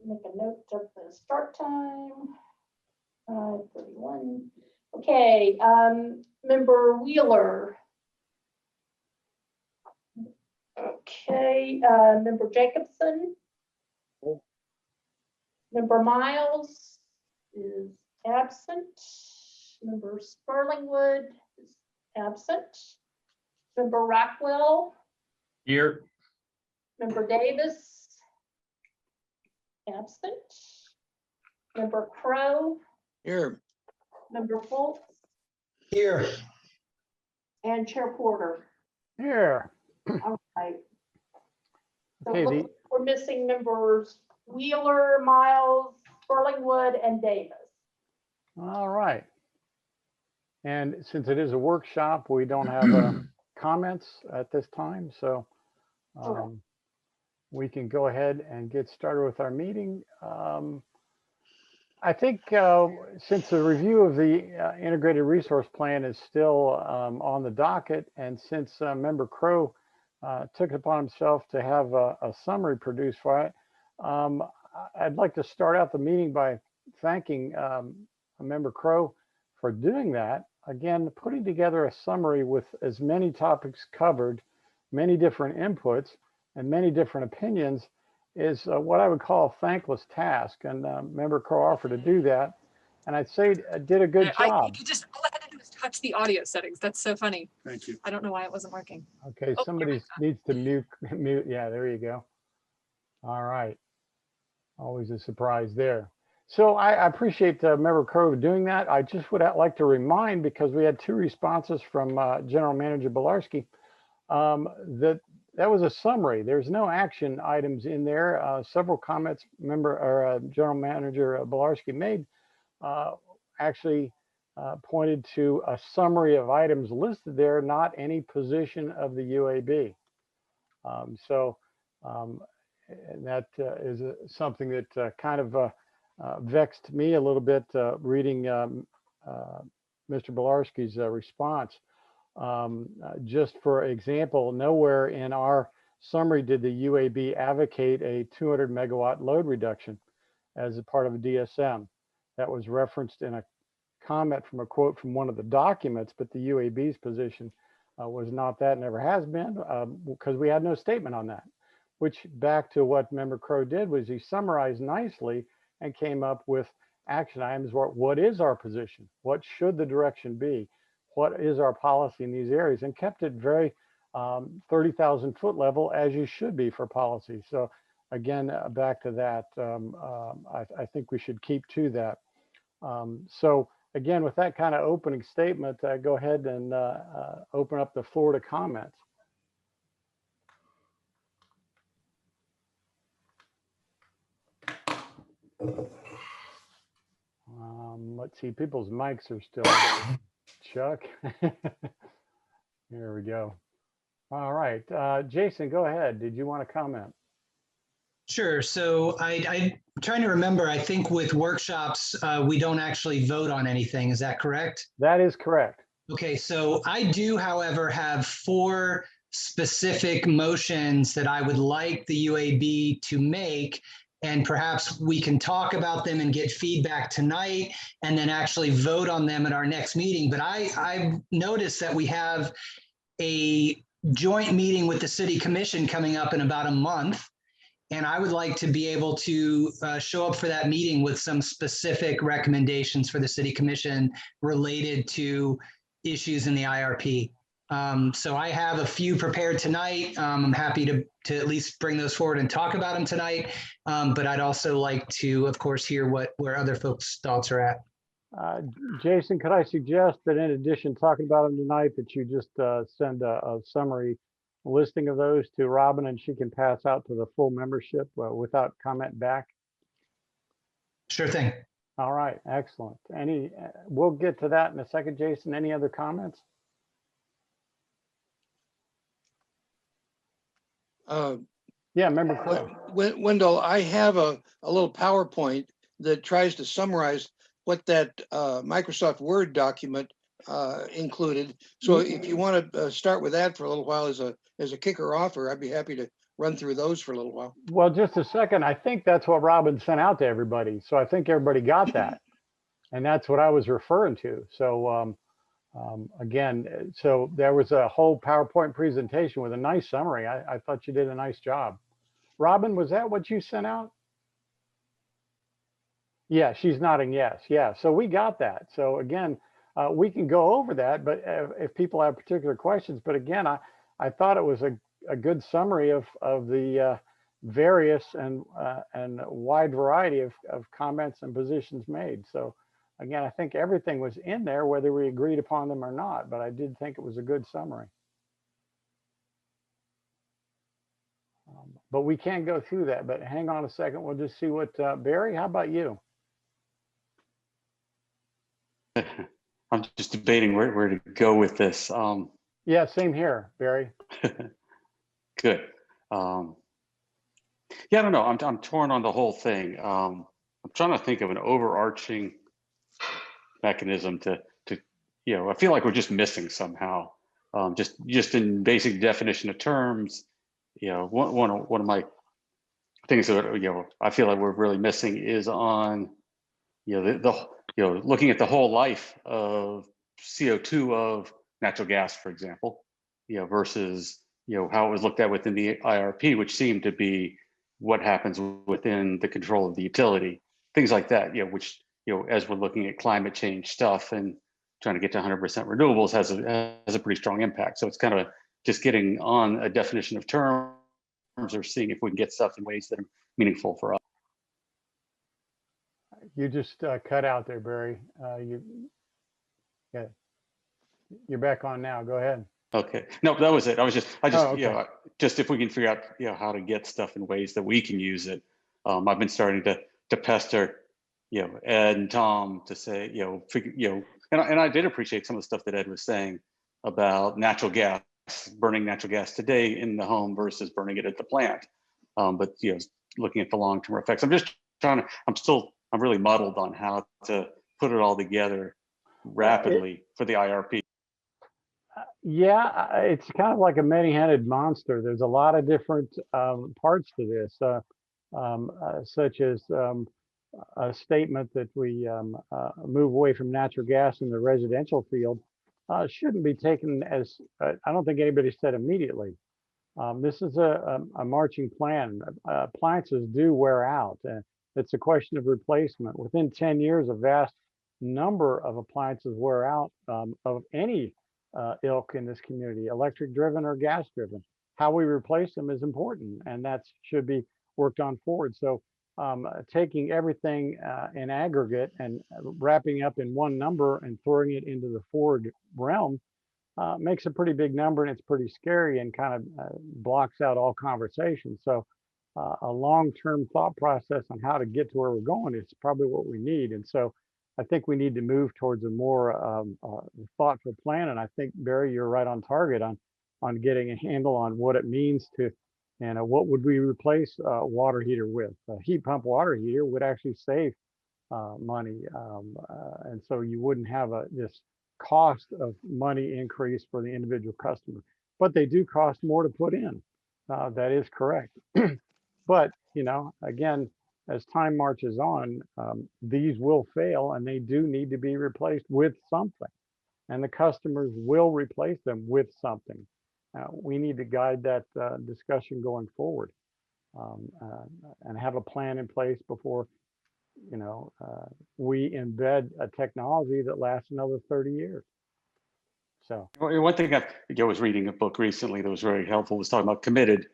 make a note of the start time. 5:31. Okay, member Wheeler. Okay, member Jacobson. Member Miles is absent. Member Sperlingwood is absent. Member Rockwell. Here. Member Davis. Absent. Member Crow. Here. Member Fultz. Here. And Chair Porter. Here. All right. So Okay, we're missing members Wheeler, Miles, Sperlingwood, and Davis. all right. And since it is a workshop, we don't have comments at this time, so we can go ahead and get started with our meeting. I think since the review of the integrated resource plan is still on the docket, and since Member Crow took it upon himself to have a summary produced for it, I'd like to start out the meeting by thanking Member Crow for doing that. Again, putting together a summary with as many topics covered, many different inputs, and many different opinions is what I would call a thankless task. And Member Crow offered to do that. And I'd say did a good job. You just, all I had to do was touch the audio settings. That's so funny. Thank you. I don't know why it wasn't working. Okay, Oh, somebody needs to mute. Yeah, there you go. All right. Always a surprise there. So I appreciate Member Crow doing that. I just would like to remind, because we had 2 responses from General Manager Belarski, that was a summary. There's no action items in there. Several comments General Manager Belarski made actually pointed to a summary of items listed there, not any position of the UAB. And that is something that kind of vexed me a little bit reading Mr. Belarski's response. Just for example, nowhere in our summary did the UAB advocate a 200 megawatt load reduction as a part of a DSM. That was referenced in a comment from a quote from one of the documents, but the UAB's position was not that, never has been, because we had no statement on that. Which, back to what Member Crow did, was he summarized nicely and came up with action items. What is our position? What should the direction be? What is our policy in these areas? And kept it very 30,000 foot level, as you should be for policy. So again, back to that, I think we should keep to that. So again, with that kind of opening statement, go ahead and open up the floor to comments. Let's see, people's mics are still on. Chuck. Here we go. All right, Jason, go ahead. Did you want to comment? Sure. So I'm trying to remember, I think with workshops, we don't actually vote on anything. Is that correct? That is correct. Okay, so I do, however, have 4 specific motions that I would like the UAB to make, and perhaps we can talk about them and get feedback tonight and then actually vote on them at our next meeting. But I've noticed that we have a joint meeting with the City Commission coming up in about a month. And I would like to be able to show up for that meeting with some specific recommendations for the City Commission related to issues in the IRP. So I have a few prepared tonight. I'm happy to at least bring those forward and talk about them tonight. But I'd also like to, of course, hear where other folks' thoughts are at. Jason, could I suggest that in addition to talking about them tonight, that you just send a summary listing of those to Robin, and she can pass out to the full membership without comment back? Sure thing. All right, excellent. We'll get to that in a second, Jason. Any other comments? Yeah, member. Wendell, I have a little PowerPoint that tries to summarize what that Microsoft Word document included. So if you want to start with that for a little while as a kicker offer, I'd be happy to run through those for a little while. Well, just a second. I think that's what Robin sent out to everybody. So I think everybody got that. And that's what I was referring to. So again, so there was a whole PowerPoint presentation with a nice summary. I thought you did a nice job. Robin, was that what you sent out? Yeah, she's nodding yes. Yeah, so we got that. So again, we can go over that, but if people have particular questions, but again, I thought it was a good summary of the various and wide variety of comments and positions made. So again, I think everything was in there, whether we agreed upon them or not, but I did think it was a good summary. But we can't go through that, but hang on a second. We'll just see what, Barry, how about you? I'm just debating where to go with this. Yeah, same here, Barry. Good. Yeah, I don't know. I'm torn on the whole thing. I'm trying to think of an overarching mechanism to I feel like we're just missing somehow. Just in basic definition of terms, one of my things that I feel like we're really missing is on looking at the whole life of CO2 of natural gas, for example, versus how it was looked at within the IRP, which seemed to be what happens within the control of the utility, things like that, which as we're looking at climate change stuff and trying to get to 100% renewables has a pretty strong impact. So it's kind of just getting on a definition of terms or seeing if we can get stuff in ways that are meaningful for us. You just cut out there, Barry. You're back on now. Go ahead. Okay. No, that was it. I just, okay. Just if we can figure out, how to get stuff in ways that we can use it. I've been starting to pester, Ed and Tom to say, and I did appreciate some of the stuff that Ed was saying about natural gas, burning natural gas today in the home versus burning it at the plant. But, looking at the long-term effects, I'm just trying to, I'm really muddled on how to put it all together rapidly for the IRP. Yeah, it's kind of like a many-headed monster. There's a lot of different parts to this, such as a statement that we move away from natural gas in the residential field shouldn't be taken as, I don't think anybody said immediately. This is a marching plan. Appliances do wear out. It's a question of replacement. Within 10 years, a vast number of appliances wear out of any ilk in this community, electric driven or gas driven. How we replace them is important, and that should be worked on forward. So taking everything in aggregate and wrapping up in one number and throwing it into the forward realm makes a pretty big number, and it's pretty scary and kind of blocks out all conversation. So a long-term thought process on how to get to where we're going is probably what we need. And so I think we need to move towards a more thoughtful plan. And I think, Barry, you're right on target on getting a handle on what it means to, what would we replace a water heater with? A heat pump water heater would actually save money. And so you wouldn't have this cost of money increase for the individual customer, but they do cost more to put in. That is correct. But, again, as time marches on, these will fail and they do need to be replaced with something, and the customers will replace them with something. We need to guide that discussion going forward and have a plan in place before, we embed a technology that lasts another 30 years. So one thing I was reading a book recently that was very helpful was talking about committed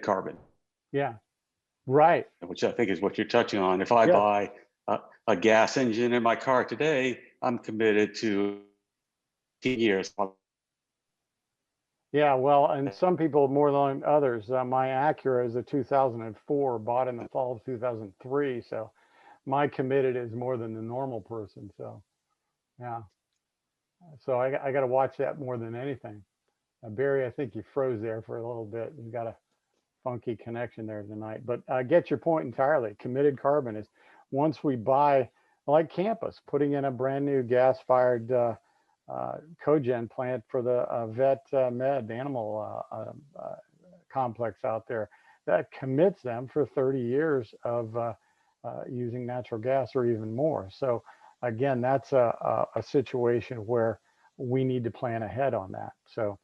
carbon. Yeah, right. Which I think is what you're touching on. If I buy a gas engine in my car today, I'm committed to 10 years. Yeah, well, and some people more than others. My Acura is a 2004, bought in the fall of 2003. So my committed is more than the normal person. So, yeah. So I got to watch that more than anything. Barry, I think you froze there for a little bit. You got a funky connection there tonight, but I get your point entirely. Committed carbon is once we buy, like campus, putting in a brand new gas-fired cogen plant for the vet med animal complex out there that commits them for 30 years of using natural gas or even more. So again, that's a situation where we need to plan ahead on that. So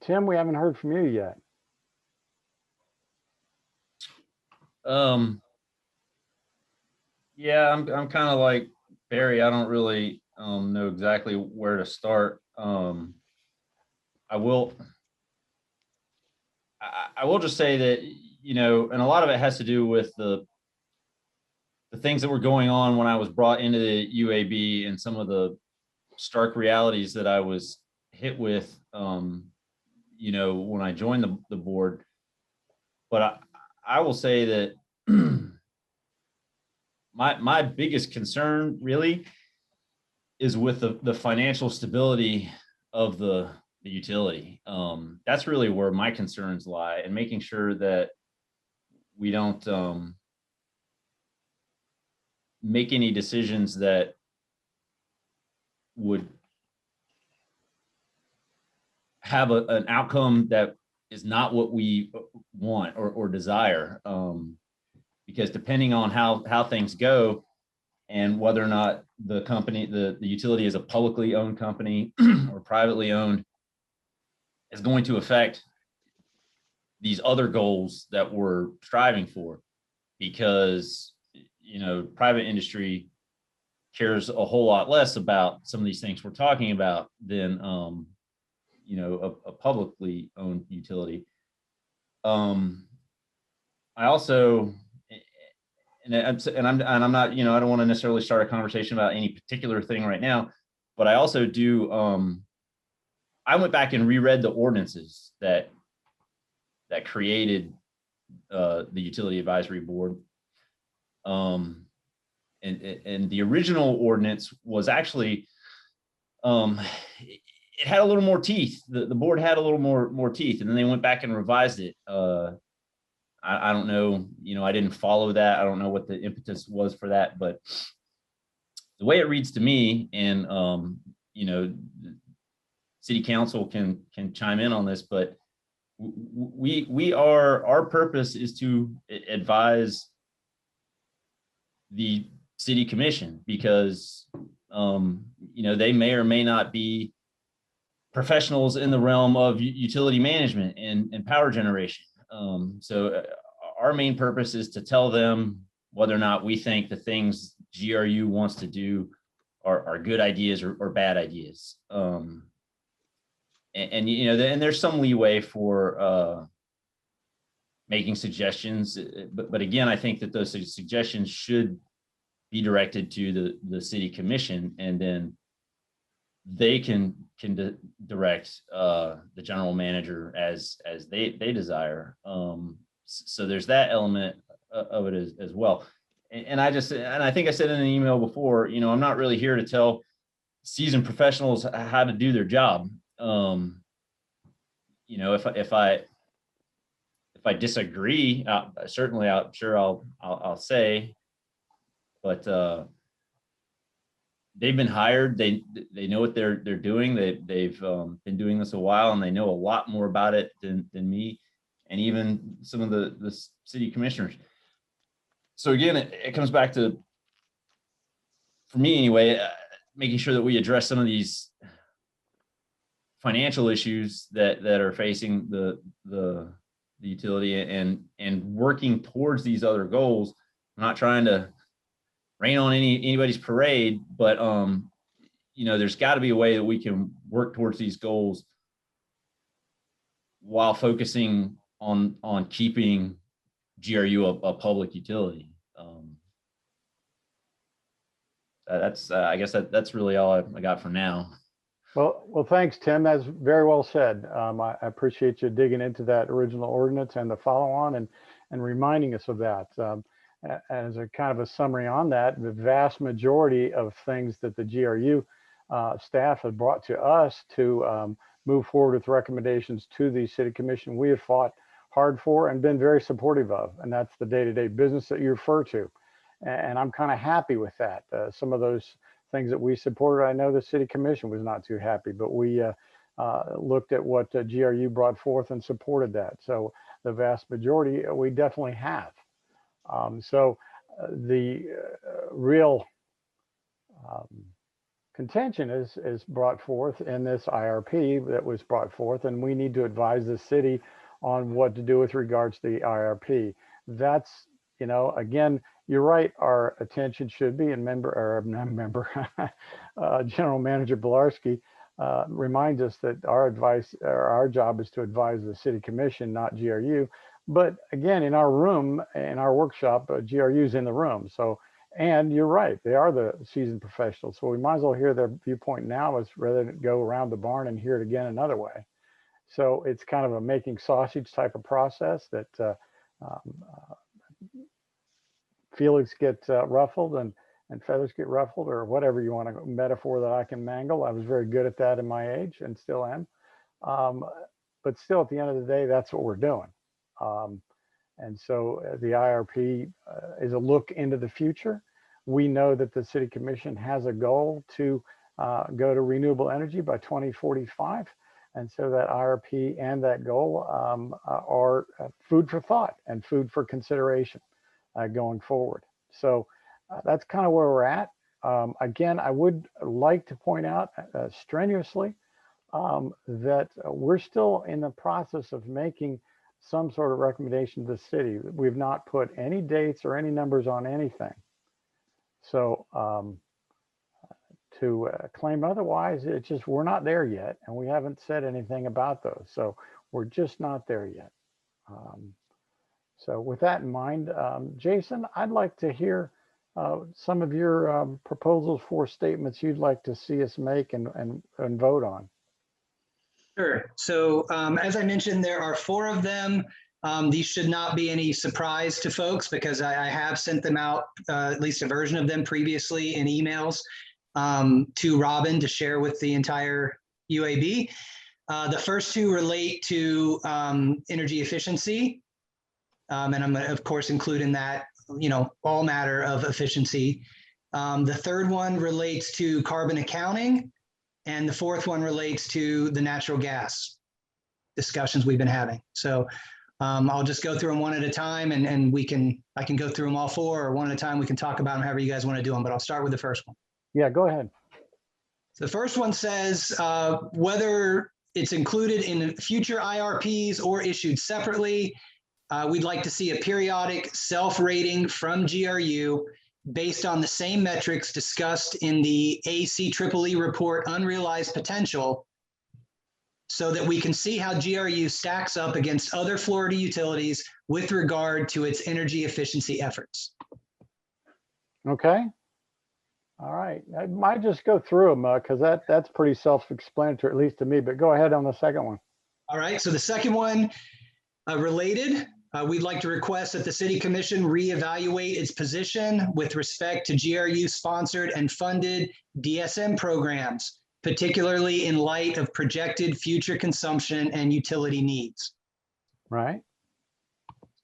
Tim, we haven't heard from you yet. Yeah, I'm kind of like Barry. I don't really know exactly where to start. I will just say that, you know, and a lot of it has to do with the things that were going on when I was brought into the UAB and some of the stark realities that I was hit with, you know, when I joined the board. But I will say that my biggest concern really is with the financial stability of the utility. That's really where my concerns lie, and making sure that we don't make any decisions that would have an outcome that is not what we want or desire. Because depending on how things go, and whether or not the company, the utility is a publicly owned company or privately owned, is going to affect these other goals that we're striving for. Because, you know, private industry cares a whole lot less about some of these things we're talking about than, you know, a publicly owned utility. I also, and I'm not, you know, I don't want to necessarily start a conversation about any particular thing right now, but I also do, I went back and reread the ordinances that created the Utility Advisory Board. And the original ordinance was actually, it had a little more teeth. The board had a little more teeth, and then they went back and revised it. I don't know, you know, I didn't follow that. I don't know what the impetus was for that, but the way it reads to me, and you know, city council can chime in on this, but our purpose is to advise the city commission, because you know, they may or may not be professionals in the realm of utility management and power generation. So our main purpose is to tell them whether or not we think the things GRU wants to do are good ideas or bad ideas. And you know, and there's some leeway for making suggestions, but again, I think that those suggestions should be directed to the city commission, and then they can direct the general manager as they desire. So there's that element of it as well. And I think I said in an email before, you know, I'm not really here to tell seasoned professionals how to do their job. You know, if I disagree, certainly I'm sure I'll say, but they've been hired. They know what they're doing. They've been doing this a while, and they know a lot more about it than me, and even some of the city commissioners. So again, it comes back to, for me anyway, making sure that we address some of these financial issues that are facing the utility, and working towards these other goals. I'm not trying to rain on anybody's parade, but you know, there's got to be a way that we can work towards these goals while focusing on keeping GRU a public utility. That's I guess that's really all I got for now. Well, thanks, Tim. That's very well said. I appreciate you digging into that original ordinance and the follow-on, and reminding us of that. As a kind of a summary on that, the vast majority of things that the GRU staff has brought to us to move forward with recommendations to the city commission, we have fought hard for and been very supportive of, and that's the day-to-day business that you refer to. And I'm kind of happy with that. Some of those things that we supported, I know the city commission was not too happy, but we looked at what GRU brought forth and supported that. So the vast majority, we definitely have. The real contention is brought forth in this IRP that was brought forth, and we need to advise the city on what to do with regards to the IRP. That's, you know, again, you're right, our attention should be, and General Manager Bilarski reminds us that our advice, or our job is to advise the city commission, not GRU. But again, in our room, in our workshop, GRU's in the room. So, and you're right, they are the seasoned professionals. So we might as well hear their viewpoint now as rather than go around the barn and hear it again another way. So it's kind of a making sausage type of process that feelings get ruffled and feathers get ruffled, or whatever you want to metaphor that I can mangle. I was very good at that in my age and still am. But still, at the end of the day, that's what we're doing. And so the IRP is a look into the future. We know that the city commission has a goal to go to renewable energy by 2045. And so that IRP and that goal are food for thought and food for consideration going forward. So that's kind of where we're at. Again, I would like to point out strenuously that we're still in the process of making some sort of recommendation to the city. We've not put any dates or any numbers on anything. So to claim otherwise, it's just, we're not there yet, and we haven't said anything about those. So we're just not there yet. So with that in mind, Jason, I'd like to hear some of your proposals for statements you'd like to see us make and vote on. Sure. So as I mentioned, there are 4 of them. These should not be any surprise to folks because I have sent them out, at least a version of them previously in emails to Robin to share with the entire UAB. The first 2 relate to energy efficiency. And I'm going to, of course, include in that, you know, all matter of efficiency. The third one relates to carbon accounting. And the fourth one relates to the natural gas discussions we've been having. So I'll just go through them one at a time, and I can go through them all 4, or one at a time. We can talk about them however you guys want to do them, but I'll start with the first one. Yeah, go ahead. So the first one says whether it's included in future IRPs or issued separately, we'd like to see a periodic self-rating from GRU based on the same metrics discussed in the ACEEE report, Unrealized Potential, so that we can see how GRU stacks up against other Florida utilities with regard to its energy efficiency efforts. Okay. All right. I might just go through them because that's pretty self-explanatory, at least to me, but go ahead on the second one. All right. So the second one, related, we'd like to request that the City Commission reevaluate its position with respect to GRU-sponsored and funded DSM programs, particularly in light of projected future consumption and utility needs. Right.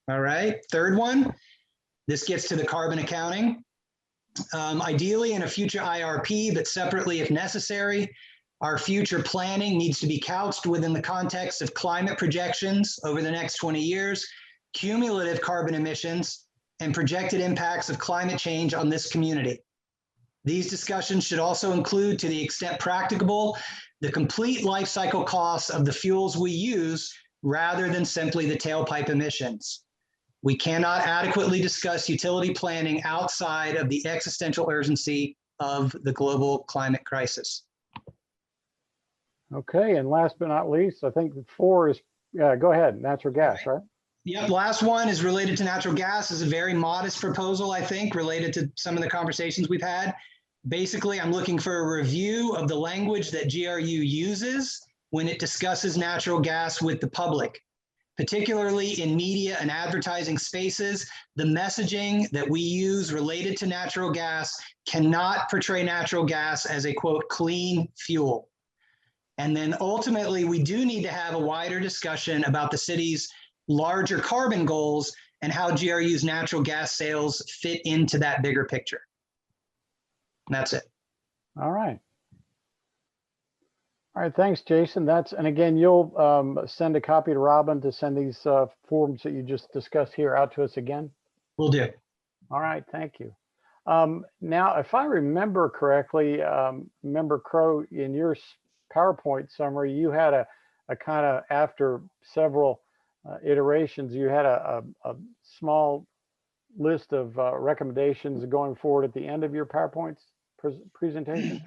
All right. Third one, this gets to the carbon accounting. Ideally in a future IRP, but separately if necessary, our future planning needs to be couched within the context of climate projections over the next 20 years, cumulative carbon emissions, and projected impacts of climate change on this community. These discussions should also include, to the extent practicable, the complete life cycle costs of the fuels we use rather than simply the tailpipe emissions. We cannot adequately discuss utility planning outside of the existential urgency of the global climate crisis. Okay, and last but not least, I think 4 is, go ahead, natural gas, right? Yep, last one is related to natural gas. Is a very modest proposal, I think, related to some of the conversations we've had. Basically, I'm looking for a review of the language that GRU uses when it discusses natural gas with the public, particularly in media and advertising spaces. The messaging that we use related to natural gas cannot portray natural gas as a, quote, clean fuel. And then ultimately, we do need to have a wider discussion about the city's larger carbon goals and how GRU's natural gas sales fit into that bigger picture. And that's it. All right. All right, thanks, Jason. And again, you'll send a copy to Robin to send these forms that you just discussed here out to us again? Will do. All right, thank you. Now, if I remember correctly, Member Crow, in your PowerPoint summary, you had a kind of, after several iterations, you had a small list of recommendations going forward at the end of your PowerPoint presentation.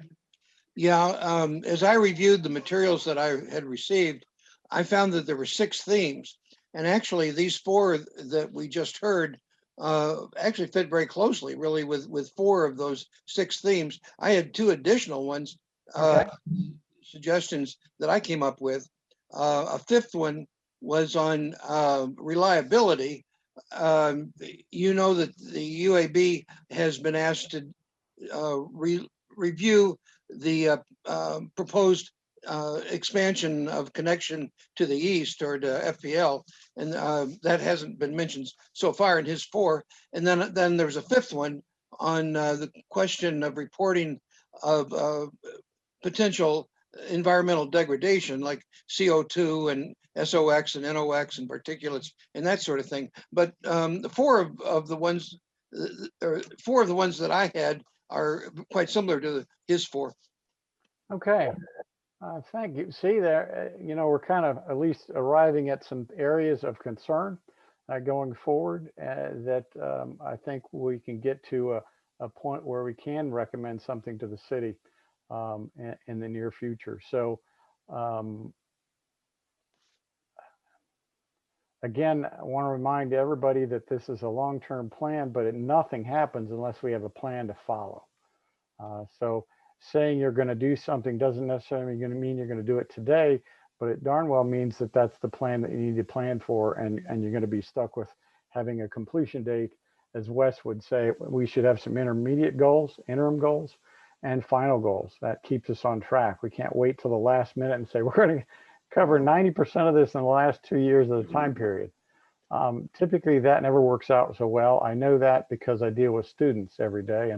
Yeah, as I reviewed the materials that I had received, I found that there were 6 themes. And actually, these 4 that we just heard actually fit very closely, really, with 4 of those 6 themes. I had 2 additional ones, Okay. suggestions that I came up with. A 5th one was on reliability. You know that the UAB has been asked to review the proposed expansion of connection to the east, or to FPL, and that hasn't been mentioned so far in his 4. And then there's a 5th one on the question of reporting of potential environmental degradation, like CO2 and SOx and NOx and particulates and that sort of thing. But the 4 of the ones, or 4 of the ones that I had are quite similar to his 4. Okay. Thank you. See there, you know, we're kind of at least arriving at some areas of concern going forward that I think we can get to a point where we can recommend something to the city in the near future. So again, I want to remind everybody that this is a long-term plan, but nothing happens unless we have a plan to follow. So saying you're going to do something doesn't necessarily mean you're going to do it today, but it darn well means that that's the plan that you need to plan for, and you're going to be stuck with having a completion date. As Wes would say, we should have some intermediate goals, interim goals, and final goals. That keeps us on track. We can't wait till the last minute and say, we're going to cover 90% of this in the last 2 years of the time period. Typically, that never works out so well. I know that because I deal with students every day,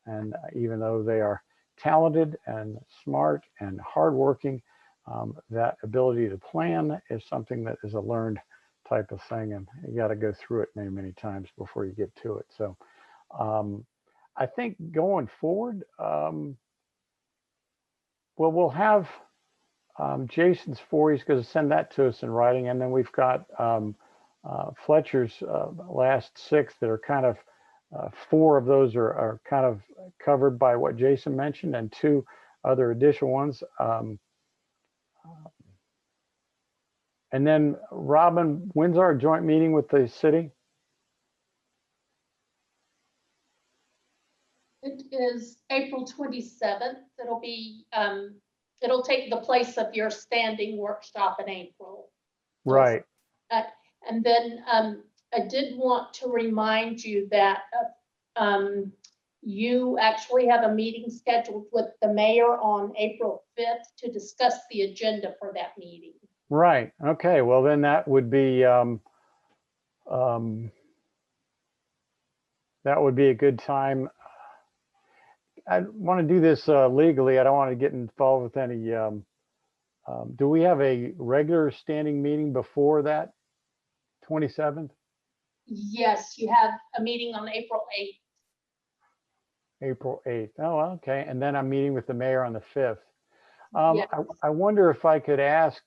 and even though they are talented and smart and hardworking, that ability to plan is something that is a learned type of thing, and you got to go through it many, many times before you get to it. So I think going forward, well, we'll have Jason's 4. He's going to send that to us in writing, and then we've got Fletcher's last 6 that are kind of 4 of those are kind of covered by what Jason mentioned, and 2 other additional ones. And then Robin, when's our joint meeting with the city? It is April 27th. It'll be, it'll take the place of your standing workshop in April. Right. And then I did want to remind you that you actually have a meeting scheduled with the mayor on April 5th to discuss the agenda for that meeting. Right. Okay. Well, then that would be a good time. I want to do this legally. I don't want to get involved with any. Do we have a regular standing meeting before that 27th? Yes, you have a meeting on April 8th. April 8th. Oh, okay. And then I'm meeting with the mayor on the 5th. Yes. I wonder if I could ask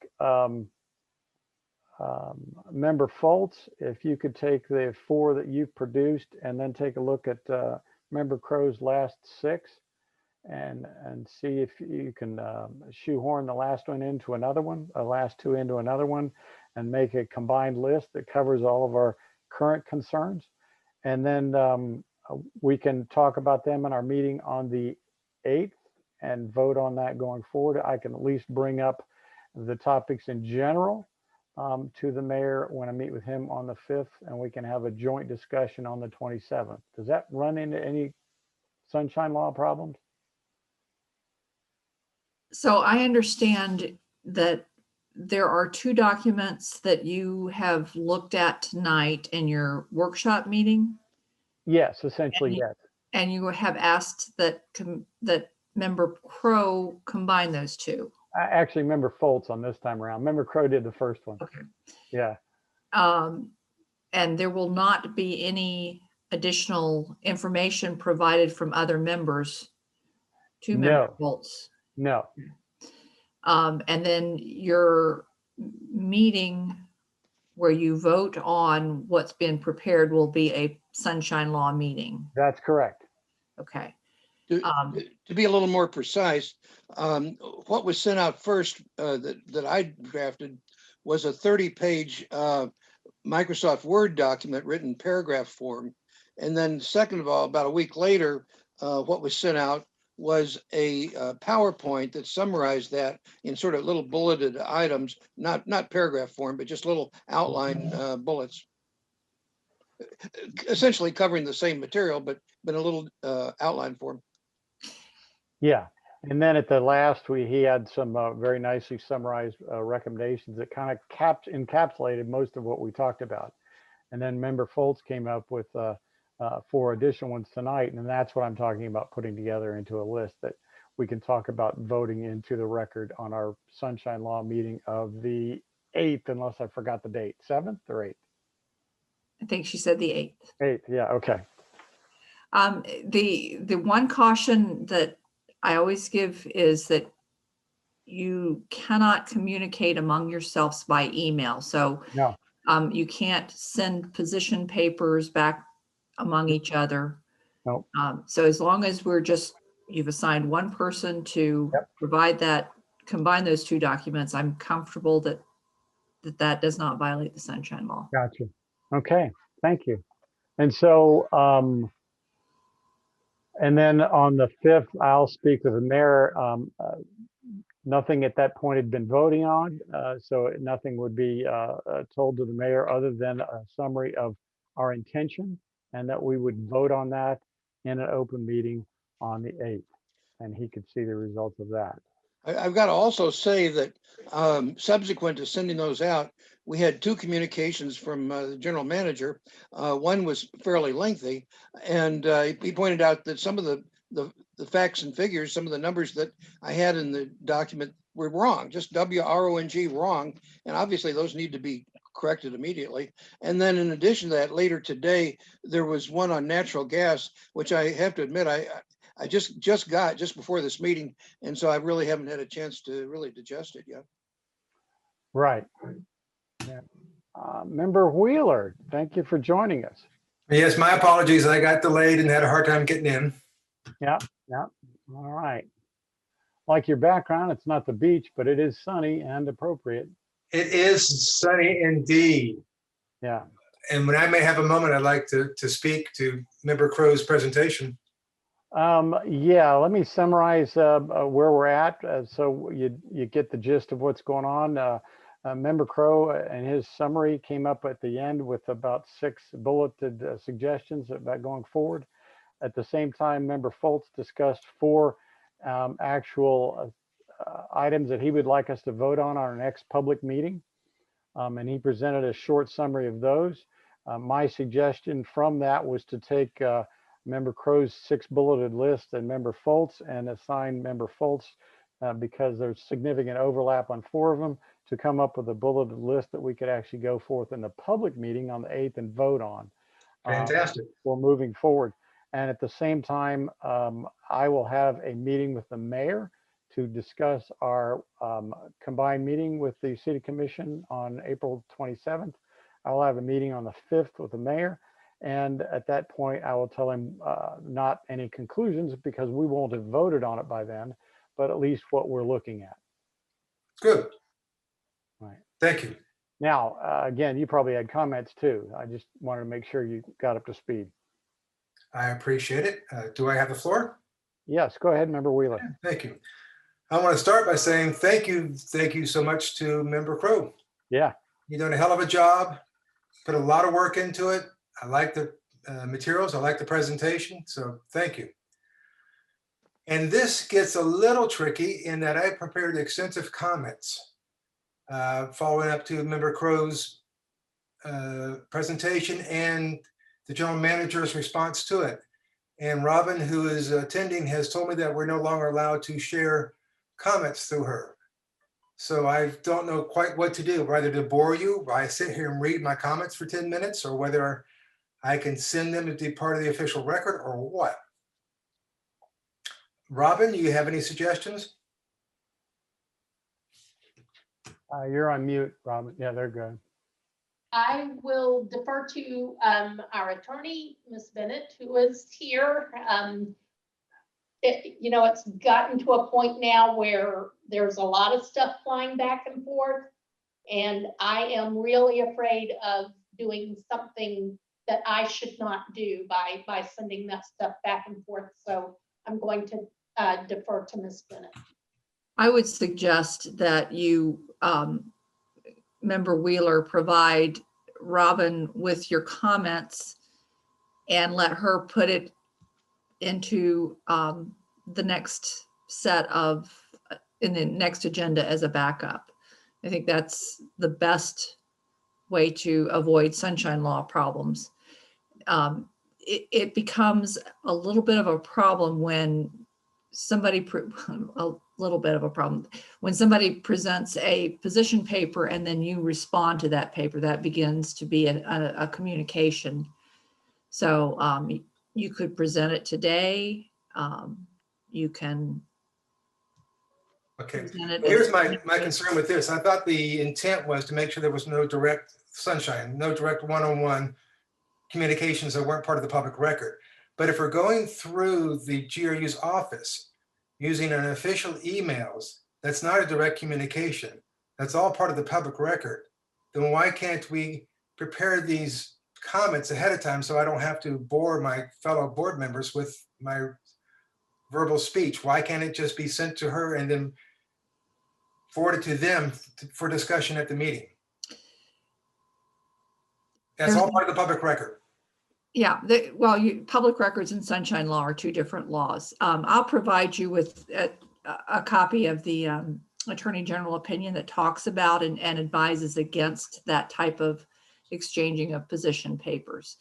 Member Foltz if you could take the 4 that you've produced and then take a look at Member Crow's last 6 and see if you can shoehorn the last one into another one, the last 2 into another one, and make a combined list that covers all of our current concerns. And then we can talk about them in our meeting on the 8th and vote on that going forward. I can at least bring up the topics in general to the mayor when I meet with him on the 5th, and we can have a joint discussion on the 27th. Does that run into any sunshine law problems? So I understand that there are 2 documents that you have looked at tonight in your workshop meeting. Yes, essentially, yes. And you have asked that Member Crow combine those 2. I actually remember Foltz on this time around. Member Crow did the first one. Okay. Yeah. And there will not be any additional information provided from other members to Member Foltz. No. And then your meeting where you vote on what's been prepared will be a sunshine law meeting. That's correct. Okay. To be a little more precise, what was sent out first that I drafted was a 30-page Microsoft Word document written paragraph form. And then second of all, about a week later, what was sent out was a PowerPoint that summarized that in sort of little bulleted items, not paragraph form, but just little outline bullets, essentially covering the same material, but in a little outline form. Yeah. And then at the last, he had some very nicely summarized recommendations that kind of encapsulated most of what we talked about. And then Member Foltz came up with 4 additional ones tonight. And that's what I'm talking about, putting together into a list that we can talk about voting into the record on our Sunshine Law meeting of the 8th, unless I forgot the date, 7th or 8th? I think she said the 8th. 8th, yeah, okay. The one caution that I always give is that you cannot communicate among yourselves by email. So No. You can't send position papers back among each other. Nope. So as long as you've assigned one person to provide that, combine those 2 documents, I'm comfortable that does not violate the Sunshine Law. Gotcha. Okay, thank you. And so, and then on the 5th, I'll speak with the mayor. Nothing at that point had been voting on, so nothing would be told to the mayor other than a summary of our intention, and that we would vote on that in an open meeting on the 8th, and he could see the results of that. I've got to also say that subsequent to sending those out, we had 2 communications from the general manager. One was fairly lengthy, and he pointed out that some of the facts and figures, some of the numbers that I had in the document were wrong, just WRONG wrong. And obviously those need to be corrected immediately. And then in addition to that, later today, there was one on natural gas, which I have to admit, I just got just before this meeting. And so I really haven't had a chance to really digest it yet. Right. Yeah. Member Wheeler, thank you for joining us. Yes, my apologies. I got delayed and had a hard time getting in. Yeah. All right. Like your background, it's not the beach, but it is sunny and appropriate. It is sunny indeed. Yeah. And when I may have a moment, I'd like to speak to Member Crow's presentation. Yeah, let me summarize where we're at so you get the gist of what's going on. Member Crow and his summary came up at the end with about 6 bulleted suggestions about going forward. At the same time, Member Foltz discussed 4 actual items that he would like us to vote on our next public meeting. And he presented a short summary of those. My suggestion from that was to take Member Crow's 6 bulleted list and Member Foltz and assign Member Foltz, because there's significant overlap on 4 of them, to come up with a bulleted list that we could actually go forth in the public meeting on the 8th and vote on. Fantastic. For moving forward. And at the same time, I will have a meeting with the mayor to discuss our combined meeting with the city commission on April 27th. I will have a meeting on the 5th with the mayor. And at that point, I will tell him not any conclusions, because we won't have voted on it by then, but at least what we're looking at. Good. Right. Thank you. Now, again, you probably had comments too. I just wanted to make sure you got up to speed. I appreciate it. Do I have the floor? Yes, go ahead, Member Wheeler. Thank you. I want to start by saying thank you so much to Member Crow. Yeah. You've done a hell of a job, put a lot of work into it. I like the materials, I like the presentation, so thank you. And this gets a little tricky in that I prepared extensive comments following up to Member Crow's presentation and the general manager's response to it. And Robin, who is attending, has told me that we're no longer allowed to share comments through her. So I don't know quite what to do, whether to bore you, while I sit here and read my comments for 10 minutes, or whether I can send them to be part of the official record, or what. Robin, do you have any suggestions? You're on mute, Robin. Yeah, they're good. I will defer to our attorney, Ms. Bennett, who is here. It's gotten to a point now where there's a lot of stuff flying back and forth. And I am really afraid of doing something that I should not do by sending that stuff back and forth. So I'm going to defer to Ms. Bennett. I would suggest that you, Member Wheeler, provide Robin with your comments and let her put it into the next set of, in the next agenda as a backup. I think that's the best way to avoid sunshine law problems. It becomes a little bit of a problem when somebody, when somebody presents a position paper and then you respond to that paper, that begins to be a communication. So you could present it today. You can. Okay, present it here's as- my concern with this. I thought the intent was to make sure there was no direct sunshine, no direct one-on-one communications that weren't part of the public record. But if we're going through the GRU's office using an official emails, that's not a direct communication. That's all part of the public record. Then why can't we prepare these comments ahead of time so I don't have to bore my fellow board members with my verbal speech? Why can't it just be sent to her and then forwarded to them for discussion at the meeting? That's all part of the public record. Yeah, public records and sunshine law are two different laws. I'll provide you with a copy of the Attorney General opinion that talks about and advises against that type of exchanging of position papers.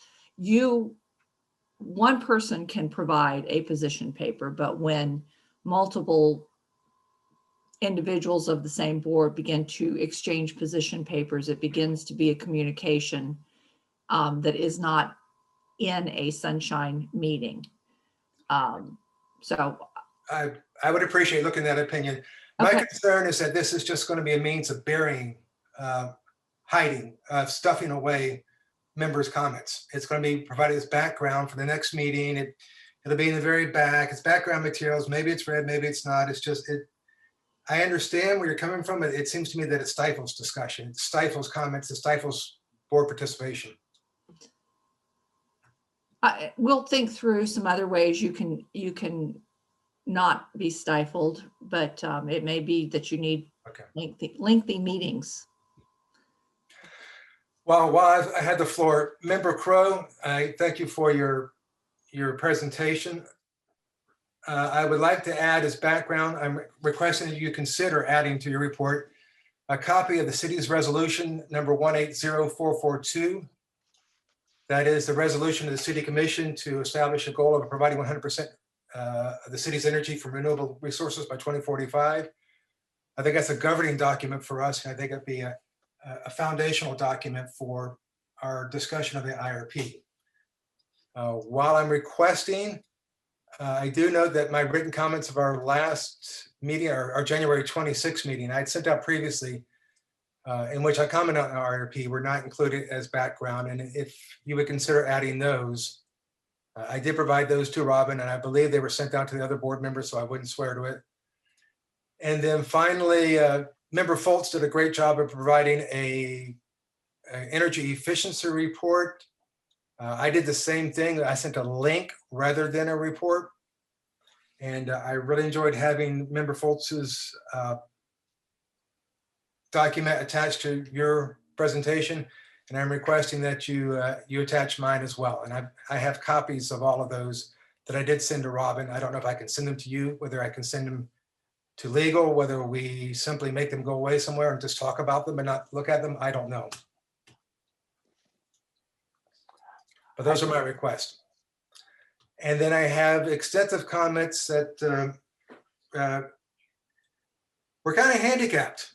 One person can provide a position paper, but when multiple individuals of the same board begin to exchange position papers, it begins to be a communication that is not in a sunshine meeting. So I would appreciate looking at that opinion. My concern is that this is just going to be a means of burying, hiding, stuffing away members' comments. It's going to be provided as background for the next meeting. It'll be in the very back. It's background materials. Maybe it's read, maybe it's not. It's just, I understand where you're coming from, but it seems to me that it stifles discussion, it stifles comments, it stifles board participation. We'll think through some other ways you can not be stifled, but it may be that you need lengthy meetings. Well, while I had the floor, Member Crow, I thank you for your presentation. I would like to add as background, I'm requesting that you consider adding to your report a copy of the city's resolution number 180442. That is the resolution of the City Commission to establish a goal of providing 100% of the city's energy from renewable resources by 2045. I think that's a governing document for us, and I think it'd be a foundational document for our discussion of the IRP. While I'm requesting, I do note that my written comments of our last meeting, our January 26th meeting, I'd sent out previously, in which I commented on our IRP, were not included as background. And if you would consider adding those, I did provide those to Robin, and I believe they were sent out to the other board members, so I wouldn't swear to it. And then finally, Member Foltz did a great job of providing an energy efficiency report. I did the same thing. I sent a link rather than a report. And I really enjoyed having Member Foltz's document attached to your presentation. And I'm requesting that you attach mine as well. And I have copies of all of those that I did send to Robin. I don't know if I can send them to you, whether I can send them to legal, whether we simply make them go away somewhere and just talk about them and not look at them. I don't know. But those are my requests. And then I have extensive comments that we're kind of handicapped.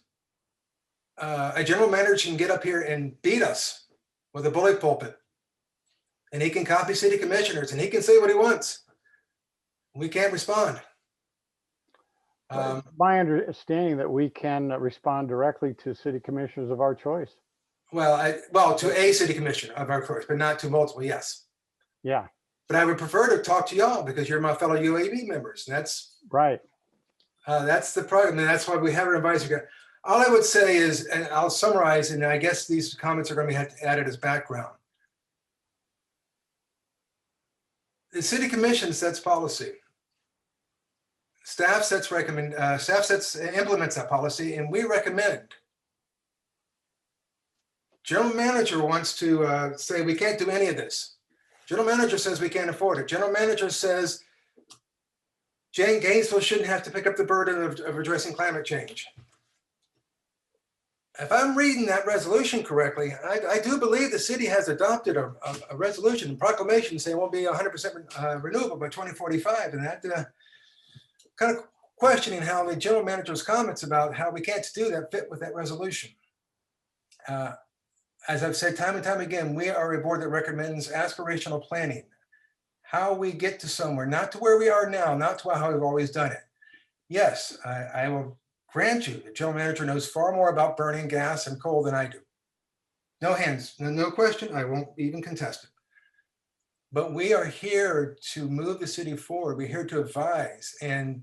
a general manager can get up here and beat us with a bully pulpit. And he can copy city commissioners and he can say what he wants. We can't respond. My understanding that we can respond directly to city commissioners of our choice. Well, to a city commissioner of our choice, but not to multiple, yes. Yeah, But I would prefer to talk to y'all because you're my fellow UAB members. And right. that's the problem. And that's why we have an advisory group. All I would say is, and I'll summarize, and I guess these comments are going to be added as background. The city commission sets policy. Staff implements that policy, and we recommend. General manager wants to say we can't do any of this. General manager says we can't afford it. General manager says Gainesville shouldn't have to pick up the burden of addressing climate change. If I'm reading that resolution correctly, I do believe the city has adopted a resolution, a proclamation saying we'll be 100% renewable by 2045. And that kind of questioning how the general manager's comments about how we can't do that fit with that resolution. As I've said time and time again, we are a board that recommends aspirational planning. How we get to somewhere, not to where we are now, not to how we've always done it. Yes, I will grant you, the general manager knows far more about burning gas and coal than I do. No hands, no question, I won't even contest it. But we are here to move the city forward. We're here to advise. And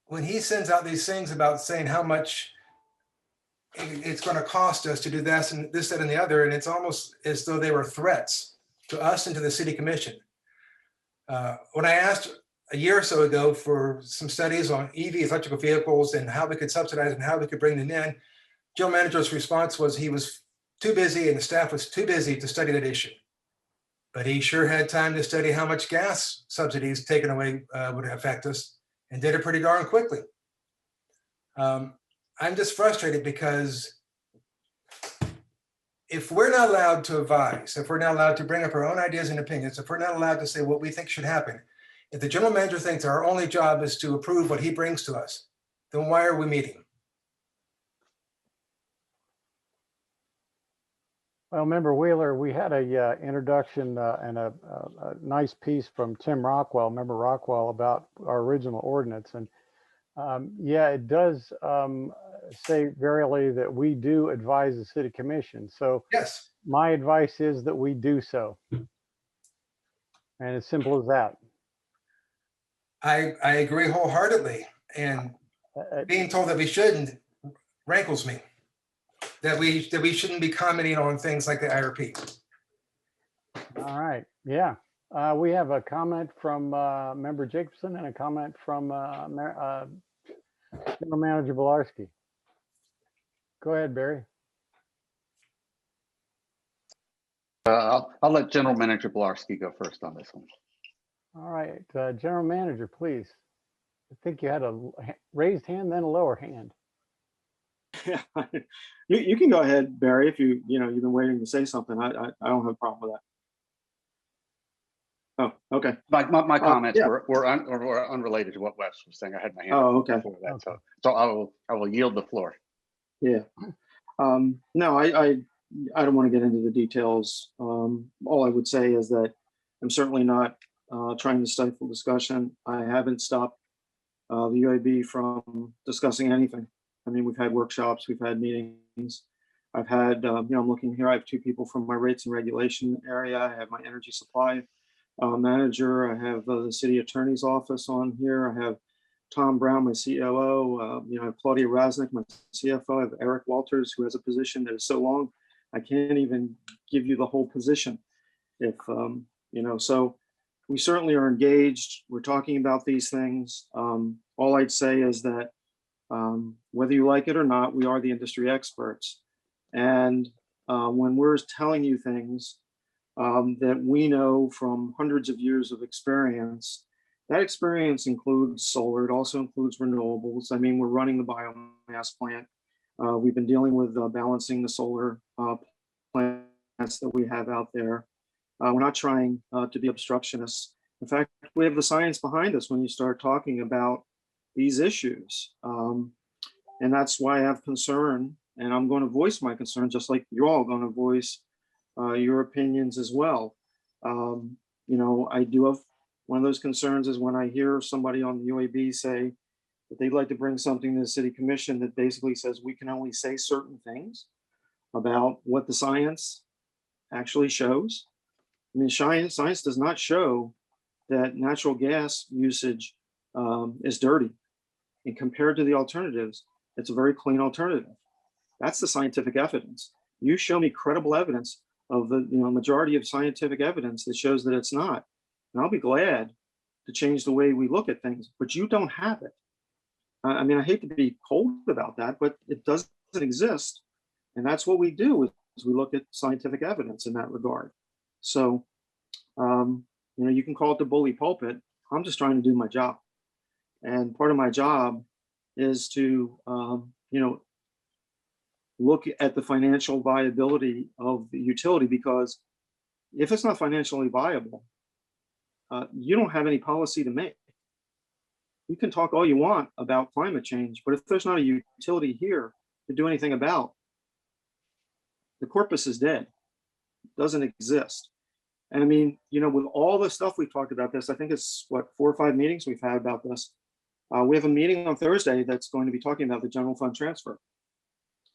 when he sends out these things about saying how much it's going to cost us to do this and this, that, and the other, and it's almost as though they were threats to us and to the city commission. When I asked a year or so ago for some studies on EV, electrical vehicles, and how we could subsidize and how we could bring them in, general manager's response was he was too busy and the staff was too busy to study that issue. But he sure had time to study how much gas subsidies taken away would affect us, and did it pretty darn quickly. I'm just frustrated because if we're not allowed to advise, if we're not allowed to bring up our own ideas and opinions, if we're not allowed to say what we think should happen, if the general manager thinks our only job is to approve what he brings to us, then why are we meeting? Well, Member Wheeler, we had a introduction and a nice piece from Tim Rockwell, Member Rockwell, about our original ordinance. And yeah, it does say verily that we do advise the city commission. So yes, my advice is that we do so. And as simple as that. I agree wholeheartedly. And being told that we shouldn't rankles me. That we shouldn't be commenting on things like the IRP. All right. Yeah. We have a comment from Member Jacobson and a comment from General Manager Bilarski. Go ahead, Barry. I'll let General Manager Bilarski go first on this one. All right, General Manager, please. I think you had a raised hand, then a lower hand. Yeah, you can go ahead, Barry, if you've been waiting to say something. I don't have a problem with that. Oh, okay. My comments yeah. were unrelated to what Wes was saying. I had my hand Oh, up okay. before that, Okay. so I will yield the floor. Yeah. No, I don't want to get into the details. All I would say is that I'm certainly not trying to stifle discussion. I haven't stopped the UAB from discussing anything. I mean, we've had workshops, we've had meetings. I've had, I'm looking here, I have two people from my rates and regulation area. I have my energy supply manager. I have the city attorney's office on here. I have Tom Brown, my COO. I have Claudia Raznick, my CFO. I have Eric Walters, who has a position that is so long, I can't even give you the whole position. If, so we certainly are engaged. We're talking about these things. All I'd say is that whether you like it or not, we are the industry experts. And when we're telling you things that we know from hundreds of years of experience, that experience includes solar. It also includes renewables. I mean, we're running the biomass plant. We've been dealing with balancing the solar plants that we have out there. We're not trying to be obstructionists. In fact, we have the science behind us when you start talking about these issues. And that's why I have concern, and I'm going to voice my concern, just like you're all going to voice your opinions as well. You know, I do have one of those concerns is when I hear somebody on the UAB say that they'd like to bring something to the city commission that basically says we can only say certain things about what the science actually shows. I mean, science does not show that natural gas usage is dirty. And compared to the alternatives, it's a very clean alternative. That's the scientific evidence. You show me credible evidence of the majority of scientific evidence that shows that it's not. And I'll be glad to change the way we look at things, but you don't have it. I mean, I hate to be cold about that, but it doesn't exist. And that's what we do is we look at scientific evidence in that regard. So, you know, you can call it the bully pulpit. I'm just trying to do my job. And part of my job is to, you know, look at the financial viability of the utility, because if it's not financially viable, you don't have any policy to make. You can talk all you want about climate change, but if there's not a utility here to do anything about, the corpus is dead. It doesn't exist. And I mean, you know, with all the stuff we've talked about this, I think it's what, 4 or 5 meetings we've had about this. We have a meeting on Thursday that's going to be talking about the general fund transfer.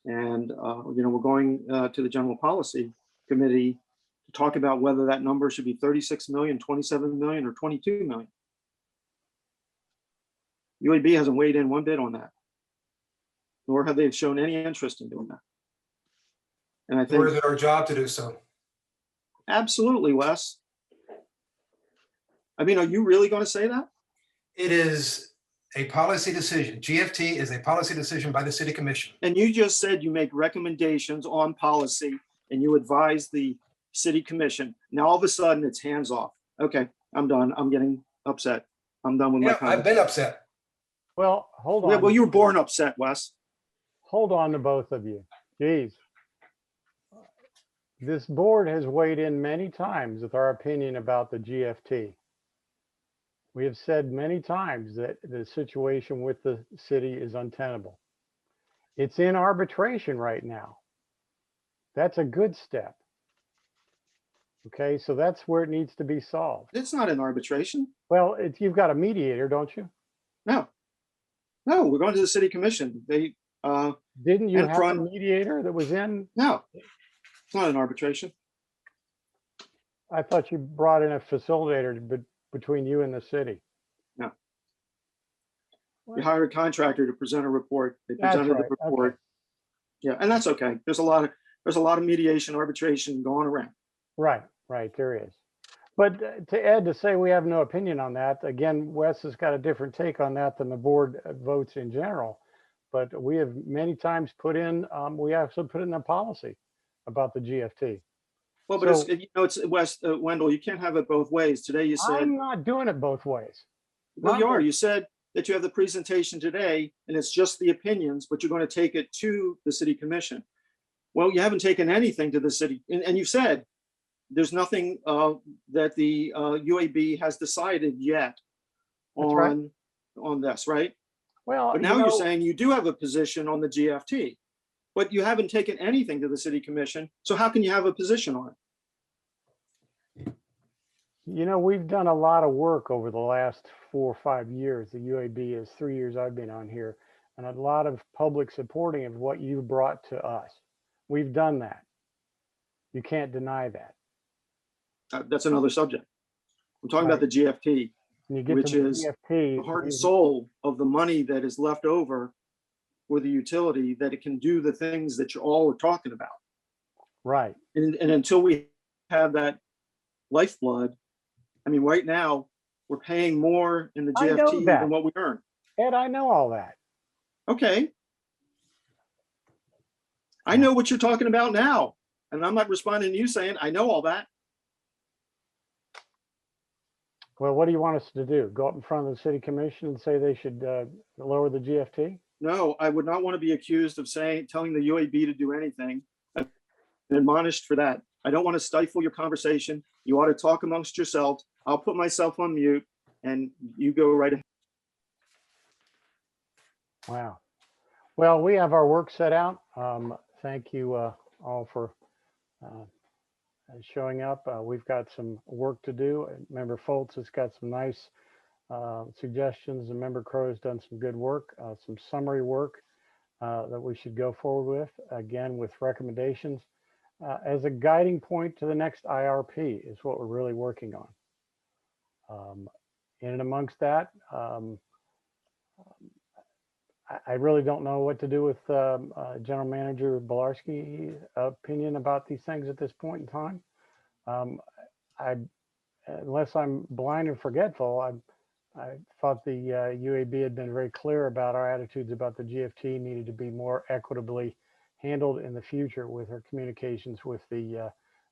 And, you know, we're going to the general policy committee to talk about whether that number should be 36 million, 27 million, or 22 million. UAB hasn't weighed in one bit on that, nor have they shown any interest in doing that. And I think Or is it our job to do so? absolutely, Wes. I mean, are you really going to say that? It is a policy decision. GFT is a policy decision by the city commission. And you just said you make recommendations on policy and you advise the city commission. Now, all of a sudden it's hands off. Okay, I'm done. I'm getting upset. I'm done with my Yeah, comment. I've been upset. Well, hold Yeah, on. well, you were born upset, Wes. Hold on to both of you. Geez. This board has weighed in many times with our opinion about the GFT. We have said many times that the situation with the city is untenable. It's in arbitration right now. That's a good step. Okay, so that's where it needs to be solved. It's not in arbitration. Well, you've got a mediator, don't you? No, we're going to the city commission. They Didn't you and have front- a mediator that was in? no, it's not an arbitration. I thought you brought in a facilitator between you and the city. No. What? You hired a contractor to present a report. They That's presented right, the report. okay. Yeah, and that's okay. There's a lot of mediation, arbitration going around. Right, there is. But to Ed, to say we have no opinion on that, again, Wes has got a different take on that than the board votes in general. But we have many times put in, we actually put in the policy about the GFT. Well, but So- it's, you know, it's Wendell, you can't have it both ways. Today you said, I'm not doing it both ways. well, you not are. me. You said that you have the presentation today and it's just the opinions, but you're going to take it to the city commission. Well, you haven't taken anything to the city, and you said there's nothing that the UAB has decided yet That's right. on this, right? Well, But now you're saying you do have a position on the GFT, but you haven't taken anything to the city commission. So how can you have a position on it? you know, we've done a lot of work over the last 4 or 5 years. The UAB is 3 years I've been on here, and a lot of public supporting of what you brought to us. We've done that. You can't deny that. That's another subject. I'm talking about the GFT, When you get which to the is GFT, the heart and soul of the money that is left over for the utility, that it can do the things that you all are talking about. right. And until we have that lifeblood, I mean, right now, we're paying more in the I know GFT that. than what we earn. Ed, I know all that. Okay. I know what you're talking about now, and I'm not responding to you saying, I know all that. Well, what do you want us to do? Go up in front of the city commission and say they should lower the GFT? No, I would not want to be accused of telling the UAB to do anything. I've been admonished for that. I don't want to stifle your conversation. You ought to talk amongst yourselves. I'll put myself on mute and you go right ahead. Wow. Well, we have our work set out. Thank you all for showing up. We've got some work to do. Member Foltz has got some nice suggestions, and Member Crow has done some good work, some summary work that we should go forward with, again, with recommendations as a guiding point to the next IRP is what we're really working on. In and amongst that, I really don't know what to do with General Manager Bolarski's opinion about these things at this point in time. Unless I'm blind and forgetful, I thought the UAB had been very clear about our attitudes about the GFT needed to be more equitably handled in the future with our communications with the